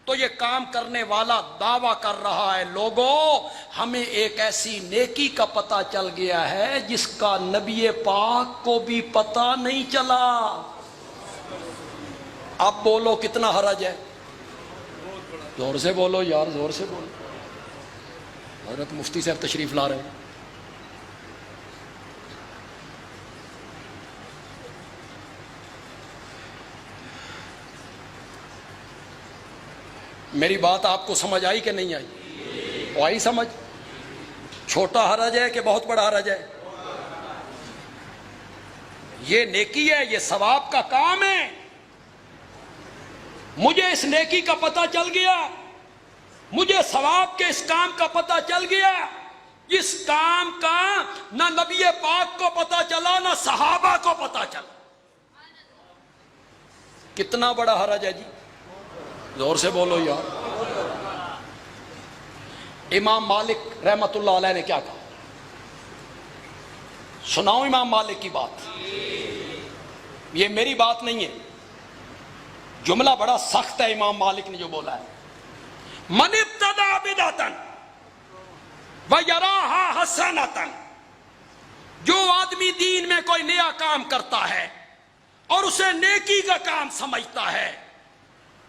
تو یہ کام کرنے والا دعویٰ کر رہا ہے لوگوں ہمیں ایک ایسی نیکی کا پتہ چل گیا ہے جس کا نبی پاک کو بھی پتہ نہیں چلا۔ اب بولو کتنا حرج ہے؟ زور سے بولو یار، زور سے بولو۔ حضرت مفتی صاحب تشریف لا رہے ہیں۔ میری بات آپ کو سمجھ آئی کہ نہیں آئی؟ وہ آئی سمجھ؟ چھوٹا حرج ہے کہ بہت بڑا حرج ہے؟ یہ نیکی ہے، یہ ثواب کا کام ہے، مجھے اس نیکی کا پتہ چل گیا، مجھے ثواب کے اس کام کا پتہ چل گیا جس کام کا نہ نبی پاک کو پتہ چلا نہ صحابہ کو پتہ چلا. کتنا بڑا حرج ہے جی, زور سے بولو یار. امام مالک رحمت اللہ علیہ نے کیا کہا؟ سناؤ امام مالک کی بات, یہ میری بات نہیں ہے, جملہ بڑا سخت ہے امام مالک نے جو بولا ہے. من ابتدع بدعۃ ویراھا حسنۃ, جو آدمی دین میں کوئی نیا کام کرتا ہے اور اسے نیکی کا کام سمجھتا ہے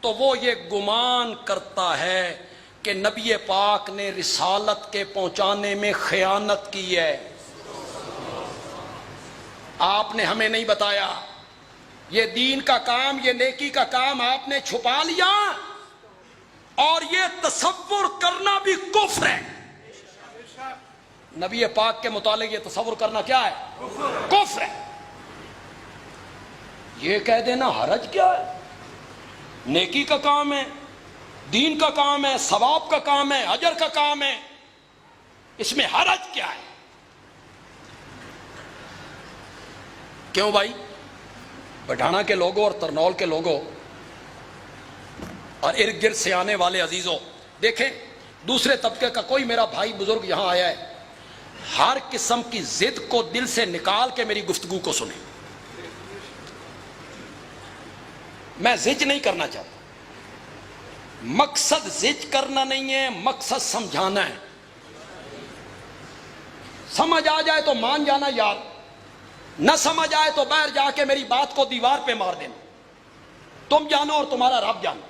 تو وہ یہ گمان کرتا ہے کہ نبی پاک نے رسالت کے پہنچانے میں خیانت کی ہے. آپ نے ہمیں نہیں بتایا, یہ دین کا کام, یہ نیکی کا کام آپ نے چھپا لیا, اور یہ تصور کرنا بھی کفر ہے. نبی پاک کے متعلق یہ تصور کرنا کیا ہے؟ کفر ہے. یہ کہہ دینا حرج کیا ہے؟ نیکی کا کام ہے, دین کا کام ہے, ثواب کا کام ہے, اجر کا کام ہے, اس میں حرج کیا ہے؟ کیوں بھائی؟ بٹھانا کے لوگوں اور ترنول کے لوگوں اور ارد گرد سے آنے والے عزیزوں, دیکھیں دوسرے طبقے کا کوئی میرا بھائی بزرگ یہاں آیا ہے, ہر قسم کی ضد کو دل سے نکال کے میری گفتگو کو سنیں. میں زج نہیں کرنا چاہتا, مقصد زج کرنا نہیں ہے, مقصد سمجھانا ہے. سمجھ آ جائے تو مان جانا یار, نہ سمجھ آئے تو باہر جا کے میری بات کو دیوار پہ مار دینا. تم جانو اور تمہارا رب جانو,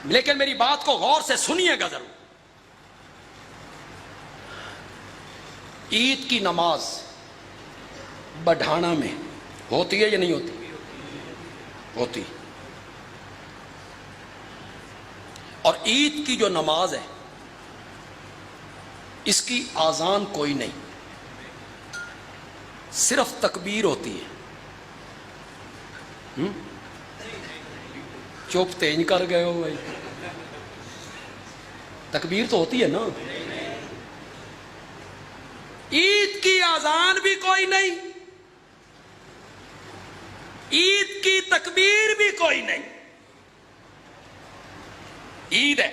لیکن میری بات کو غور سے سنیے گا ضرور. عید کی نماز بڑھانا میں ہوتی ہے یا نہیں ہوتی؟ ہوتی. اور عید کی جو نماز ہے اس کی آذان کوئی نہیں, صرف تکبیر ہوتی ہے. چپ تیز کر گئے ہو بھائی, تکبیر تو ہوتی ہے نا. عید کی آذان بھی کوئی نہیں, عید کی تکبیر بھی کوئی نہیں. عید ہے,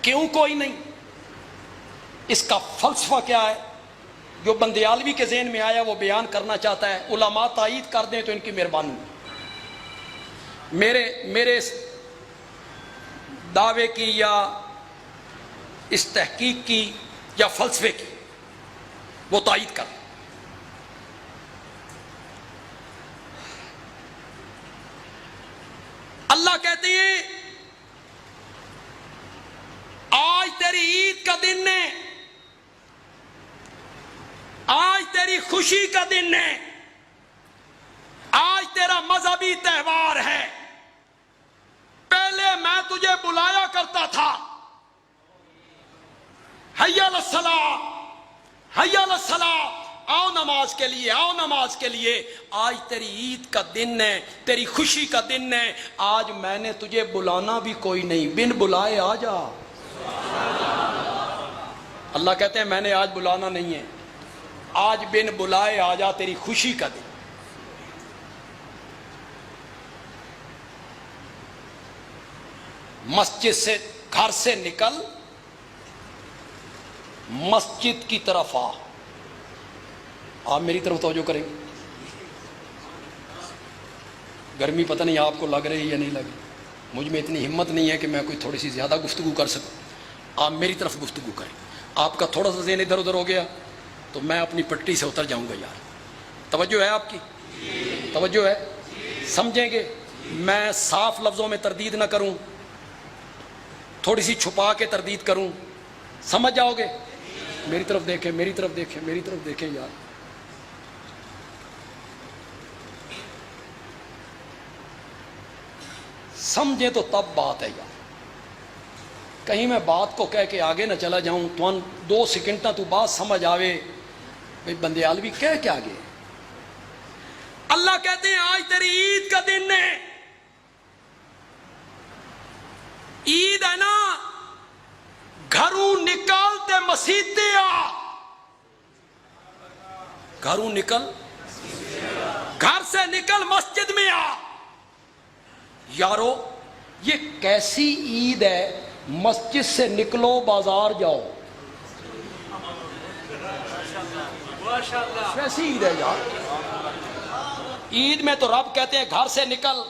کیوں کوئی نہیں؟ اس کا فلسفہ کیا ہے جو بندیالوی کے ذہن میں آیا وہ بیان کرنا چاہتا ہے. علماء تائید کر دیں تو ان کی مہربانی. میرے اس دعوے کی یا اس تحقیق کی یا فلسفے کی وہ تائید کر. اللہ کہتے ہیں آج تیری عید کا دن ہے, آج تیری خوشی کا دن ہے, آج تیرا مذہبی تہوار ہے. پہلے میں تجھے بلایا کرتا تھا, حی علی الصلاۃ, حی علی الصلاۃ, آؤ نماز کے لیے, آؤ نماز کے لیے. آج تیری عید کا دن ہے, تیری خوشی کا دن ہے. آج میں نے تجھے بلانا بھی کوئی نہیں, بن بلائے آ جا. اللہ کہتے ہیں میں نے آج بلانا نہیں ہے, آج بن بلائے آ جا, تیری خوشی کا دن. مسجد سے, گھر سے نکل, مسجد کی طرف آ. آپ میری طرف توجہ کریں گے. گرمی پتہ نہیں آپ کو لگ رہی ہے یا نہیں لگ رہی, مجھ میں اتنی ہمت نہیں ہے کہ میں کوئی تھوڑی سی زیادہ گفتگو کر سکوں. آپ میری طرف گفتگو کریں. آپ کا تھوڑا سا ذہن ادھر ادھر ہو گیا تو میں اپنی پٹی سے اتر جاؤں گا یار. توجہ ہے آپ کی؟ توجہ ہے؟ سمجھیں گے. میں صاف لفظوں میں تردید نہ کروں, تھوڑی سی چھپا کے تردید کروں, سمجھ جاؤ گے. میری طرف دیکھیں, میری طرف دیکھیں, میری طرف دیکھیں یار. سمجھیں تو تب بات ہے یار. کہیں میں بات کو کہہ کے آگے نہ چلا جاؤں تو 2 سیکنڈ تو بات سمجھ آوے بھئی بندیالوی کہہ کے آگے. اللہ کہتے ہیں آج تیری عید کا دن ہے. عید ہے نا, گھروں نکل تے مسیتے آ. گھروں نکل, گھر سے نکل مسجد میں آ. یارو یہ کیسی عید ہے, مسجد سے نکلو بازار جاؤ, کیسی عید ہے یار. عید میں تو رب کہتے ہیں گھر سے نکل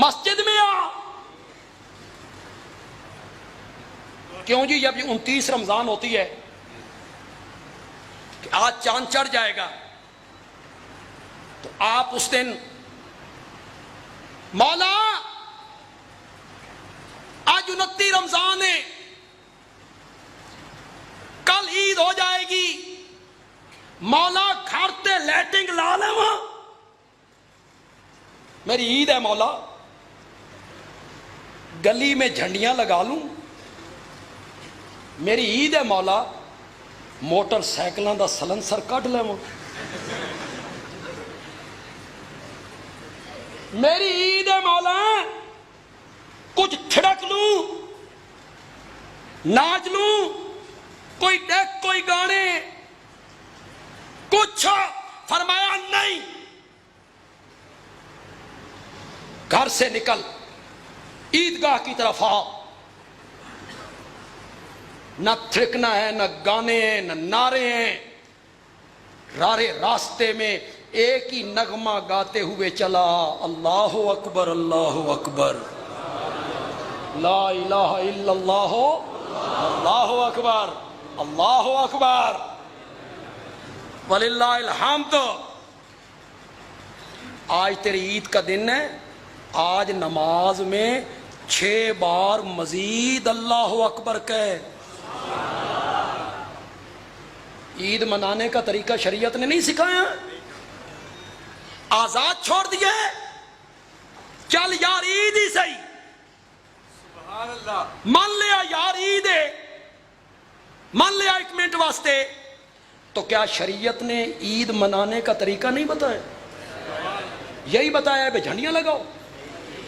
مسجد میں آ. کیوں جی, جب 29 رمضان ہوتی ہے کہ آج چاند چڑھ جائے گا تو آپ اس دن مولا آج 29 رمضان ہے, کل عید ہو جائے گی, مولا گھر تے لیٹنگ لا لے, وہاں میری عید ہے مولا, گلی میں جھنڈیاں لگا لوں, میری عید ہے مولا, موٹر سائیکلاں دا سلنسر کٹ لے, میری عید ہے مولا, کچھ تھڑک لوں, ناچ لوں, کوئی ڈیک کوئی گانے کچھ. فرمایا نہیں, گھر سے نکل عیدگاہ کی طرف آ. نہ تھڑکنا ہے, نہ گانے ہیں, نہ نعرے ہیں. رارے راستے میں ایک ہی نغمہ گاتے ہوئے چلا, اللہ اکبر اللہ اکبر, لا الہ الا اللہ, اللہ اکبر اللہ اکبر, وللہ الحمد. آج تیری عید کا دن ہے, آج نماز میں 6 بار مزید اللہ اکبر کہے. عید منانے کا طریقہ شریعت نے نہیں سکھایا, آزاد چھوڑ دیا ہے. چل یار عید ہی صحیح, سبحان اللہ, مان لیا یار عید ہے, مان لیا 1 منٹ واسطے. تو کیا شریعت نے عید منانے کا طریقہ نہیں بتایا؟ یہی بتایا ہے بے جھنڈیاں لگاؤ,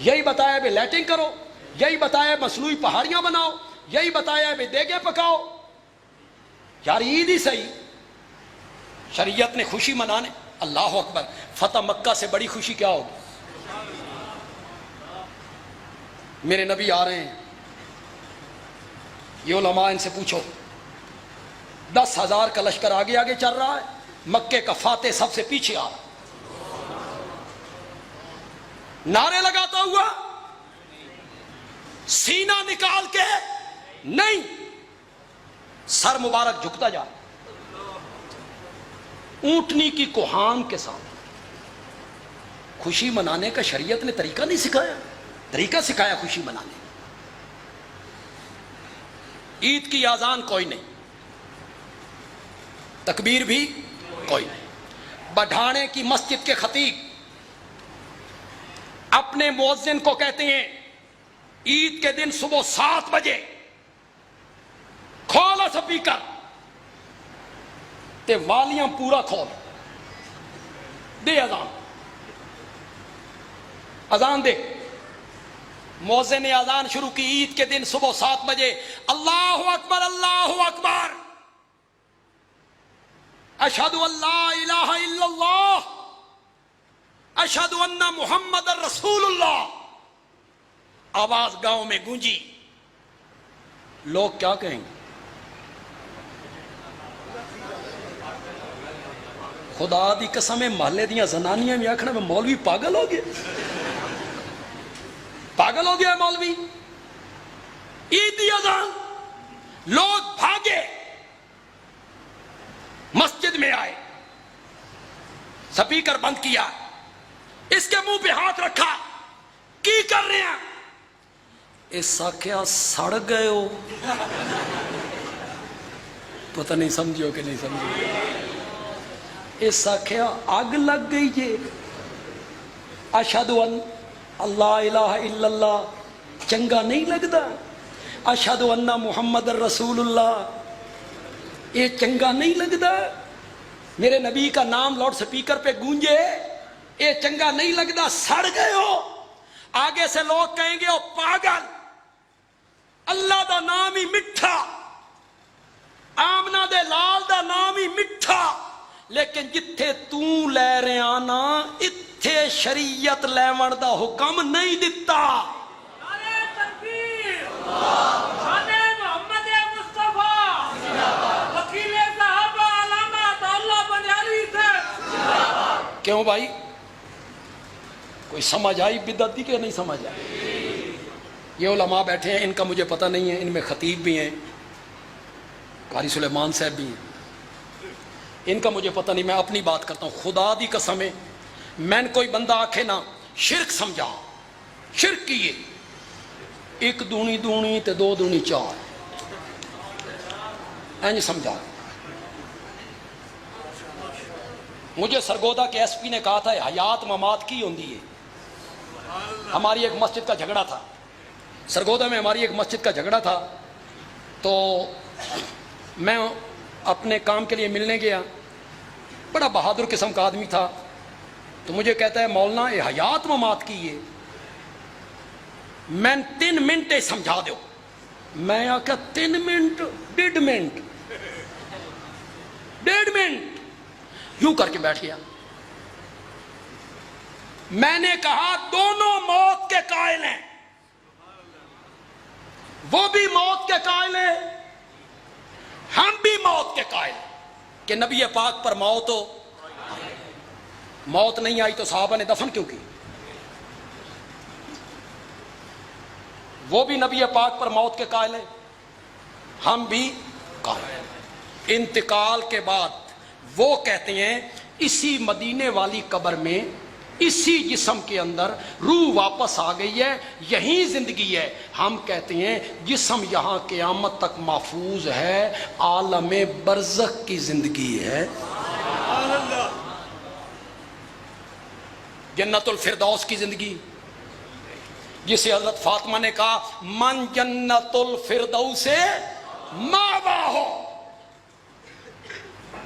یہی بتایا ہے بے لیٹنگ کرو, یہی بتایا ہے مصنوعی پہاڑیاں بناؤ, یہی بتایا ہے بے دیگیں پکاؤ. یار عید ہی صحیح. شریعت نے خوشی منانے, اللہ اکبر, فتح مکہ سے بڑی خوشی کیا ہوگی. میرے نبی آ رہے ہیں, یہ علماء ان سے پوچھو, 10,000 کا لشکر آگے آگے چل رہا ہے, مکے کا فاتح سب سے پیچھے آ رہا, نعرے لگاتا ہوا, سینہ نکال کے نہیں, سر مبارک جھکتا جا, اونٹنی کی کوہان کے ساتھ. خوشی منانے کا شریعت نے طریقہ نہیں سکھایا, طریقہ سکھایا خوشی منانے. عید کی اذان کوئی نہیں, تکبیر بھی کوئی نہیں. بڑھانے کی مسجد کے خطیب اپنے مؤذن کو کہتے ہیں عید کے دن صبح 7 بجے کھولا سپیکر تے والیاں پورا کھول دے, اذان اذان دے. مؤذن نے اذان شروع کی عید کے دن صبح 7 بجے, اللہ اکبر اللہ اکبر, اشہد ان لا الہ الا اللہ, اشہد ان محمد رسول اللہ. آواز گاؤں میں گونجی. لوگ کیا کہیں گے؟ خدا دی قسم, محلے دیاں زنانیاں بھی آکھنا میں مولوی پاگل ہو گیا, پاگل ہو گیا مولوی. عید دی اذان, لوگ بھاگے, مسجد میں آئے, سپیکر بند کیا, اس کے منہ پہ ہاتھ رکھا, کی کر رہے ہیں؟ اس آخیا سڑ گئے ہو. پتہ نہیں سمجھو کہ نہیں سمجھو. اس آخیا آگ لگ گئی جے. اشہد ان اللہ الہ الا اللہ چنگا نہیں لگتا, اشہد ان محمد رسول اللہ یہ چنگا نہیں لگتا. میرے نبی کا نام لاؤڈ سپیکر پہ گونجے اے چنگا نہیں لگتا، سڑ گئے ہو۔ آگے سے لوگ کہیں گے او پاگل، اللہ دا نام ہی میٹھا، آمنہ دے لال دا نام ہی میٹھا، لیکن جتھے تو لے رہے آنا اتھے شریعت لیون دا حکم نہیں دیتا۔ نعرہ تکبیر، شان محمد مصطفیٰ، وکیل صحابہ علامہ اللہ بنیالی سے۔ کیوں بھائی؟ کوئی سمجھ آئی بدعت کی کہ نہیں سمجھ آئی؟ یہ علماء بیٹھے ہیں، ان کا مجھے پتہ نہیں ہے، ان میں خطیب بھی ہیں، قاری سلیمان صاحب بھی ہیں، ان کا مجھے پتہ نہیں، میں اپنی بات کرتا ہوں۔ خدا دی قسم ہے، میں کوئی بندہ آکھے نا شرک سمجھا، شرک کیے، 1 دونی 2 تے 2 دونی 4 اینج سمجھا۔ مجھے سرگودا کے ایس پی نے کہا تھا حیات ممات کی ہوندی ہے۔ ہماری ایک مسجد کا جھگڑا تھا، سرگودا میں ہماری ایک مسجد کا جھگڑا تھا، تو میں اپنے کام کے لیے ملنے گیا، بڑا بہادر قسم کا آدمی تھا، تو مجھے کہتا ہے مولانا یہ حیات ممات کی ہے، میں 3 منٹ سمجھا دو۔ میں آکھا 3 منٹ 1.5 منٹ 1.5 منٹ یوں کر کے بیٹھ گیا۔ میں نے کہا دونوں موت کے قائل ہیں، وہ بھی موت کے قائل ہیں، ہم بھی موت کے قائل ہیں کہ نبی پاک پر موت ہو، موت نہیں آئی تو صحابہ نے دفن کیوں کی؟ وہ بھی نبی پاک پر موت کے قائل ہیں، ہم بھی قائل ہیں۔ انتقال کے بعد وہ کہتے ہیں اسی مدینے والی قبر میں اسی جسم کے اندر روح واپس آ گئی ہے، یہیں زندگی ہے۔ ہم کہتے ہیں جسم یہاں قیامت تک محفوظ ہے، عالم برزخ کی زندگی ہے، جنت الفردوس کی زندگی، جسے حضرت فاطمہ نے کہا من جنت الفردوس ماوا ہو،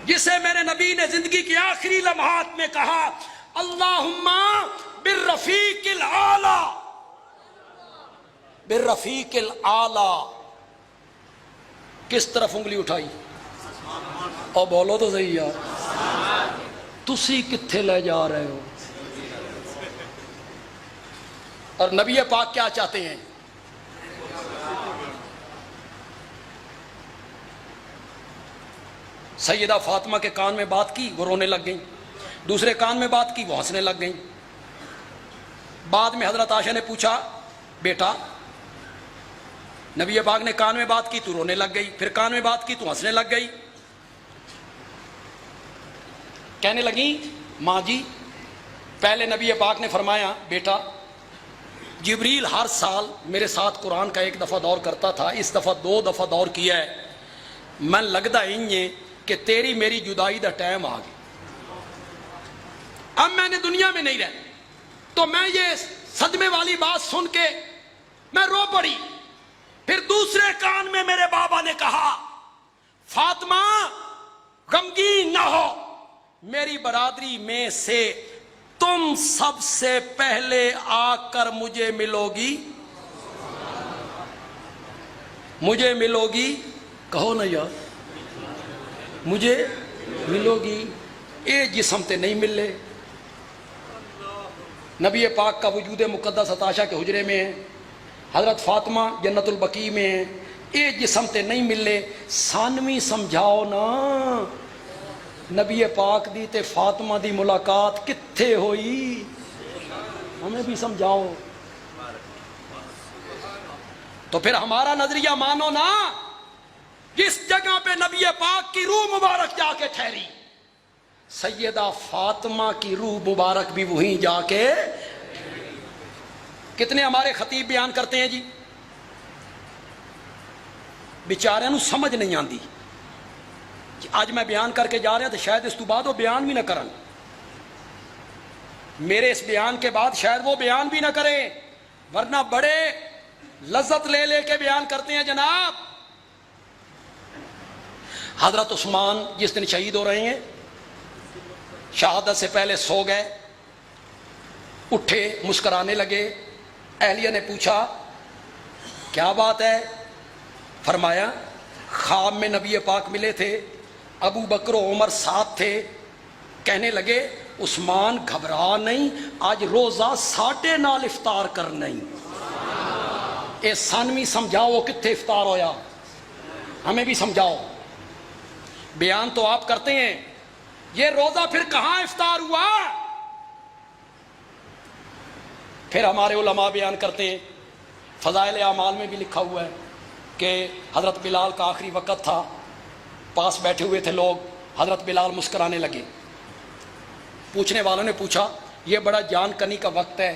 جسے میرے نبی نے زندگی کے آخری لمحات میں کہا اللہم بالرفیق الاعلی، بالرفیق الاعلی۔ کس طرف انگلی اٹھائی؟ اور بولو تو صحیح یار، تسی کتھے لے جا رہے ہو؟ اور نبی پاک کیا چاہتے ہیں؟ سیدہ فاطمہ کے کان میں بات کی، وہ رونے لگ گئیں، دوسرے کان میں بات کی، وہ ہنسنے لگ گئیں۔ بعد میں حضرت عائشہ نے پوچھا بیٹا نبی پاک نے کان میں بات کی تو رونے لگ گئی، پھر کان میں بات کی تو ہنسنے لگ گئی۔ کہنے لگیں ماں جی پہلے نبی پاک نے فرمایا بیٹا جبریل ہر سال میرے ساتھ قرآن کا 1 دفعہ دور کرتا تھا، اس دفعہ 2 دفعہ دور کیا ہے، من لگتا ہی کہ تیری میری جدائی دا ٹائم آ گیا، اب میں نے دنیا میں نہیں رہنا۔ تو میں یہ صدمے والی بات سن کے میں رو پڑی۔ پھر دوسرے کان میں میرے بابا نے کہا فاطمہ غمگین نہ ہو، میری برادری میں سے تم سب سے پہلے آ کر مجھے ملو گی، مجھے ملو گی، کہو نا یار، مجھے ملو گی، اے جسم تے نہیں ملے۔ نبی پاک کا وجود مقدس عطاشہ کے حجرے میں ہے، حضرت فاطمہ جنت البقیع میں ہے، اے جسم تے نہیں ملے، سانوی سمجھاؤ نا نبی پاک دی تے فاطمہ دی ملاقات کتھے ہوئی، ہمیں بھی سمجھاؤ۔ تو پھر ہمارا نظریہ مانو نا، جس جگہ پہ نبی پاک کی روح مبارک جا کے ٹھہری، سیدہ فاطمہ کی روح مبارک بھی وہیں جا کے۔ کتنے ہمارے خطیب بیان کرتے ہیں جی بیچارے نو سمجھ نہیں آندی، آج میں بیان کر کے جا رہا تو شاید اس تو بعد وہ بیان بھی نہ کرن، میرے اس بیان کے بعد شاید وہ بیان بھی نہ کریں، ورنہ بڑے لذت لے لے کے بیان کرتے ہیں جناب۔ حضرت عثمان جس دن شہید ہو رہے ہیں شہادت سے پہلے سو گئے، اٹھے مسکرانے لگے۔ اہلیہ نے پوچھا کیا بات ہے؟ فرمایا خواب میں نبی پاک ملے تھے، ابو بکر و عمر ساتھ تھے، کہنے لگے عثمان گھبرا نہیں، آج روزہ 9:30 افطار کر نہیں۔ اے سانوی سمجھاؤ کتنے افطار ہویا، ہمیں بھی سمجھاؤ، بیان تو آپ کرتے ہیں، یہ روزہ پھر کہاں افطار ہوا؟ پھر ہمارے علماء بیان کرتے ہیں، فضائل اعمال میں بھی لکھا ہوا ہے کہ حضرت بلال کا آخری وقت تھا، پاس بیٹھے ہوئے تھے لوگ، حضرت بلال مسکرانے لگے۔ پوچھنے والوں نے پوچھا یہ بڑا جان کنی کا وقت ہے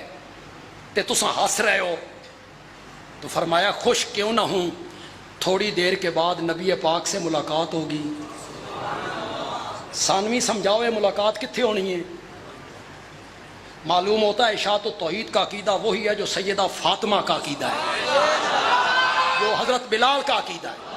تے تساں ہنس رہے ہو؟ تو فرمایا خوش کیوں نہ ہوں، تھوڑی دیر کے بعد نبی پاک سے ملاقات ہوگی۔ ثانوی سمجھاؤ یہ ملاقات کتنے ہونی ہے؟ معلوم ہوتا ہے اشاعت التوحید کا عقیدہ وہی ہے جو سیدہ فاطمہ کا عقیدہ ہے، جو حضرت بلال کا عقیدہ ہے۔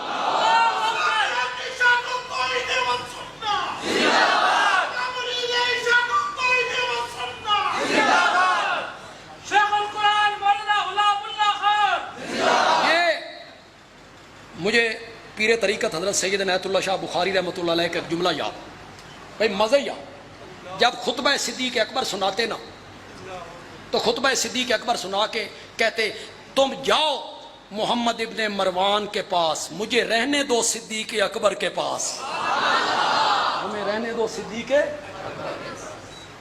مجھے پیر طریقت حضرت سید عنایت اللہ شاہ بخاری رحمۃ اللہ علیہ کا ایک جملہ یاد، بھائی مزہ ہی جب خطبہ صدیق اکبر سناتے نا تو خطبہ صدیق اکبر سنا کے کہتے تم جاؤ محمد ابن مروان کے پاس، مجھے رہنے دو صدیق اکبر کے پاس، ہمیں رہنے دو صدیق۔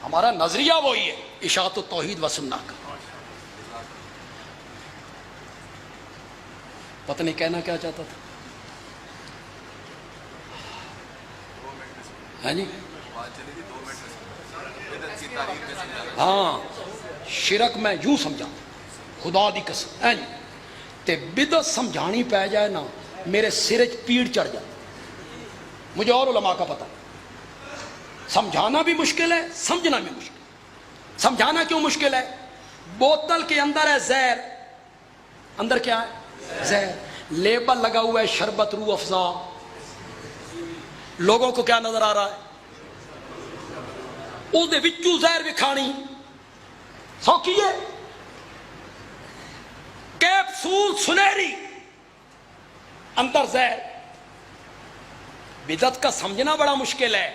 ہمارا نظریہ وہی ہے اشاعت التوحید و سنہ کا۔ پتہ نہیں کہنا کیا چاہتا تھا، ہاں جی ہاں شرک میں یوں سمجھا خدا دی قسم، ہاں جی تے بدعت سمجھانی پہ جائے نا میرے سر پیڑ چڑھ جائے۔ مجھے اور علماء کا پتہ، سمجھانا بھی مشکل ہے، سمجھنا بھی مشکل۔ سمجھانا کیوں مشکل ہے؟ بوتل کے اندر ہے زہر، اندر کیا ہے؟ زہر، لیبل لگا ہوا ہے شربت روح افزا، لوگوں کو کیا نظر آ رہا ہے؟ اس دے وچوں زہر بھی کھانی سوکھی ہے، کیپسول سنہری، اندر زہر۔ بدعت کا سمجھنا بڑا مشکل ہے،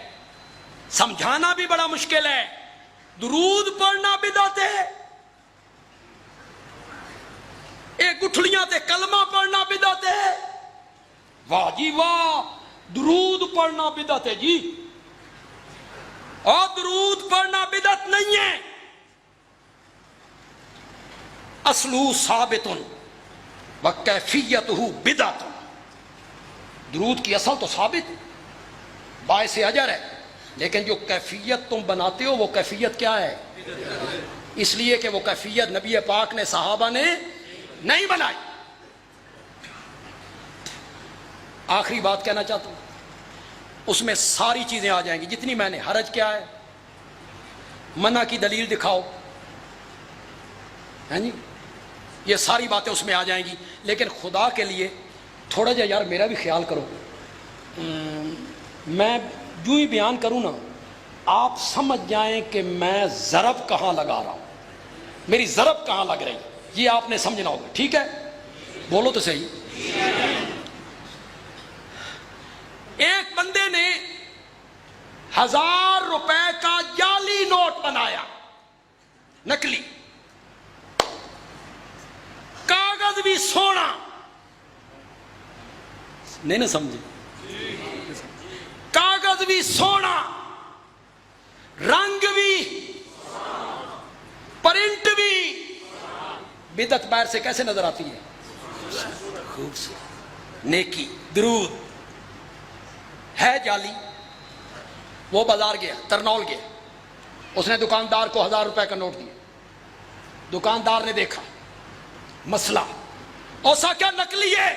سمجھانا بھی بڑا مشکل ہے۔ درود پڑھنا بدعت ہے، ایک گٹھلیاں تے کلمہ پڑھنا بدعت ہے۔ واہ جی واہ، درود پڑھنا بدعت ہے جی، اور درود پڑھنا بدعت نہیں ہے۔ اصلہ ثابت وکیفیتہ بدعت، درود کی اصل تو ثابت باعث اجر ہے، لیکن جو کیفیت تم بناتے ہو وہ کیفیت کیا ہے؟ اس لیے کہ وہ کیفیت نبی پاک نے صحابہ نے نہیں بنائی۔ آخری بات کہنا چاہتا ہوں، اس میں ساری چیزیں آ جائیں گی جتنی میں نے۔ حرج کیا ہے؟ منع کی دلیل دکھاؤ، ہیں جی، یہ ساری باتیں اس میں آ جائیں گی۔ لیکن خدا کے لیے تھوڑا جا یار میرا بھی خیال کرو، میں جو ہی بیان کروں نا آپ سمجھ جائیں کہ میں ضرب کہاں لگا رہا ہوں، میری ضرب کہاں لگ رہی، یہ آپ نے سمجھنا ہوگا، ٹھیک ہے؟ بولو تو صحیح۔ ایک بندے نے 1000 روپے کا جعلی نوٹ بنایا، نکلی، کاغذ بھی سونا، نہیں نا سمجھے؟ کاغذ بھی سونا، رنگ بھی، پرنٹ بھی۔ بدعت باہر سے کیسے نظر آتی ہے؟ خوبصورت، نیکی، درود ہے جعلی۔ وہ بازار گیا، ترنول گیا، اس نے دکاندار کو 1000 روپے کا نوٹ دیا۔ دکاندار نے دیکھا مسئلہ، اوسا کیا نکلی ہے،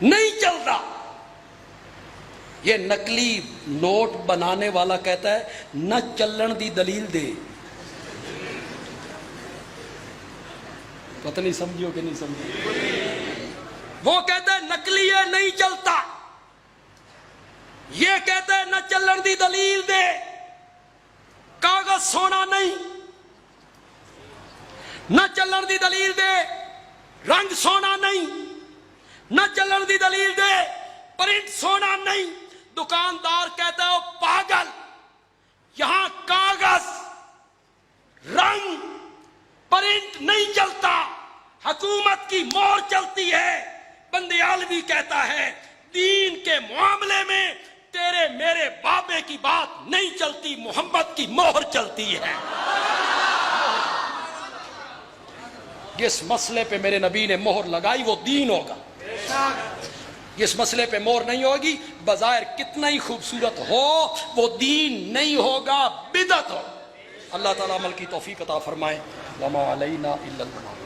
نہیں چل رہا۔ یہ نکلی نوٹ بنانے والا کہتا ہے نہ چلن دی دلیل دے۔ پتہ نہیں سمجھو کہ نہیں سمجھو؟ وہ کہتا ہے نکلی ہے نہیں چلتا، یہ کہتے ہیں نہ چلن دی دلیل دے، کاغذ سونا نہیں، نہ چلن دی دلیل دے رنگ سونا نہیں، نہ چلن دی دلیل دے پرنٹ سونا نہیں۔ دکاندار کہتا ہے وہ پاگل، یہاں کاغذ رنگ پرنٹ نہیں چلتا، حکومت کی مہر چلتی ہے۔ بندیالوی کہتا ہے دین کے معاملے میں تیرے میرے بابے کی بات نہیں چلتی، محمد کی مہر چلتی ہے۔ جس مسئلے پہ میرے نبی نے مہر لگائی وہ دین ہوگا، جس مسئلے پہ مہر نہیں ہوگی بظاہر کتنا ہی خوبصورت ہو وہ دین نہیں ہوگا، بدعت ہو۔ اللہ تعالیٰ عمل کی توفیق عطا فرمائے۔ وما علینا الا البلاغ۔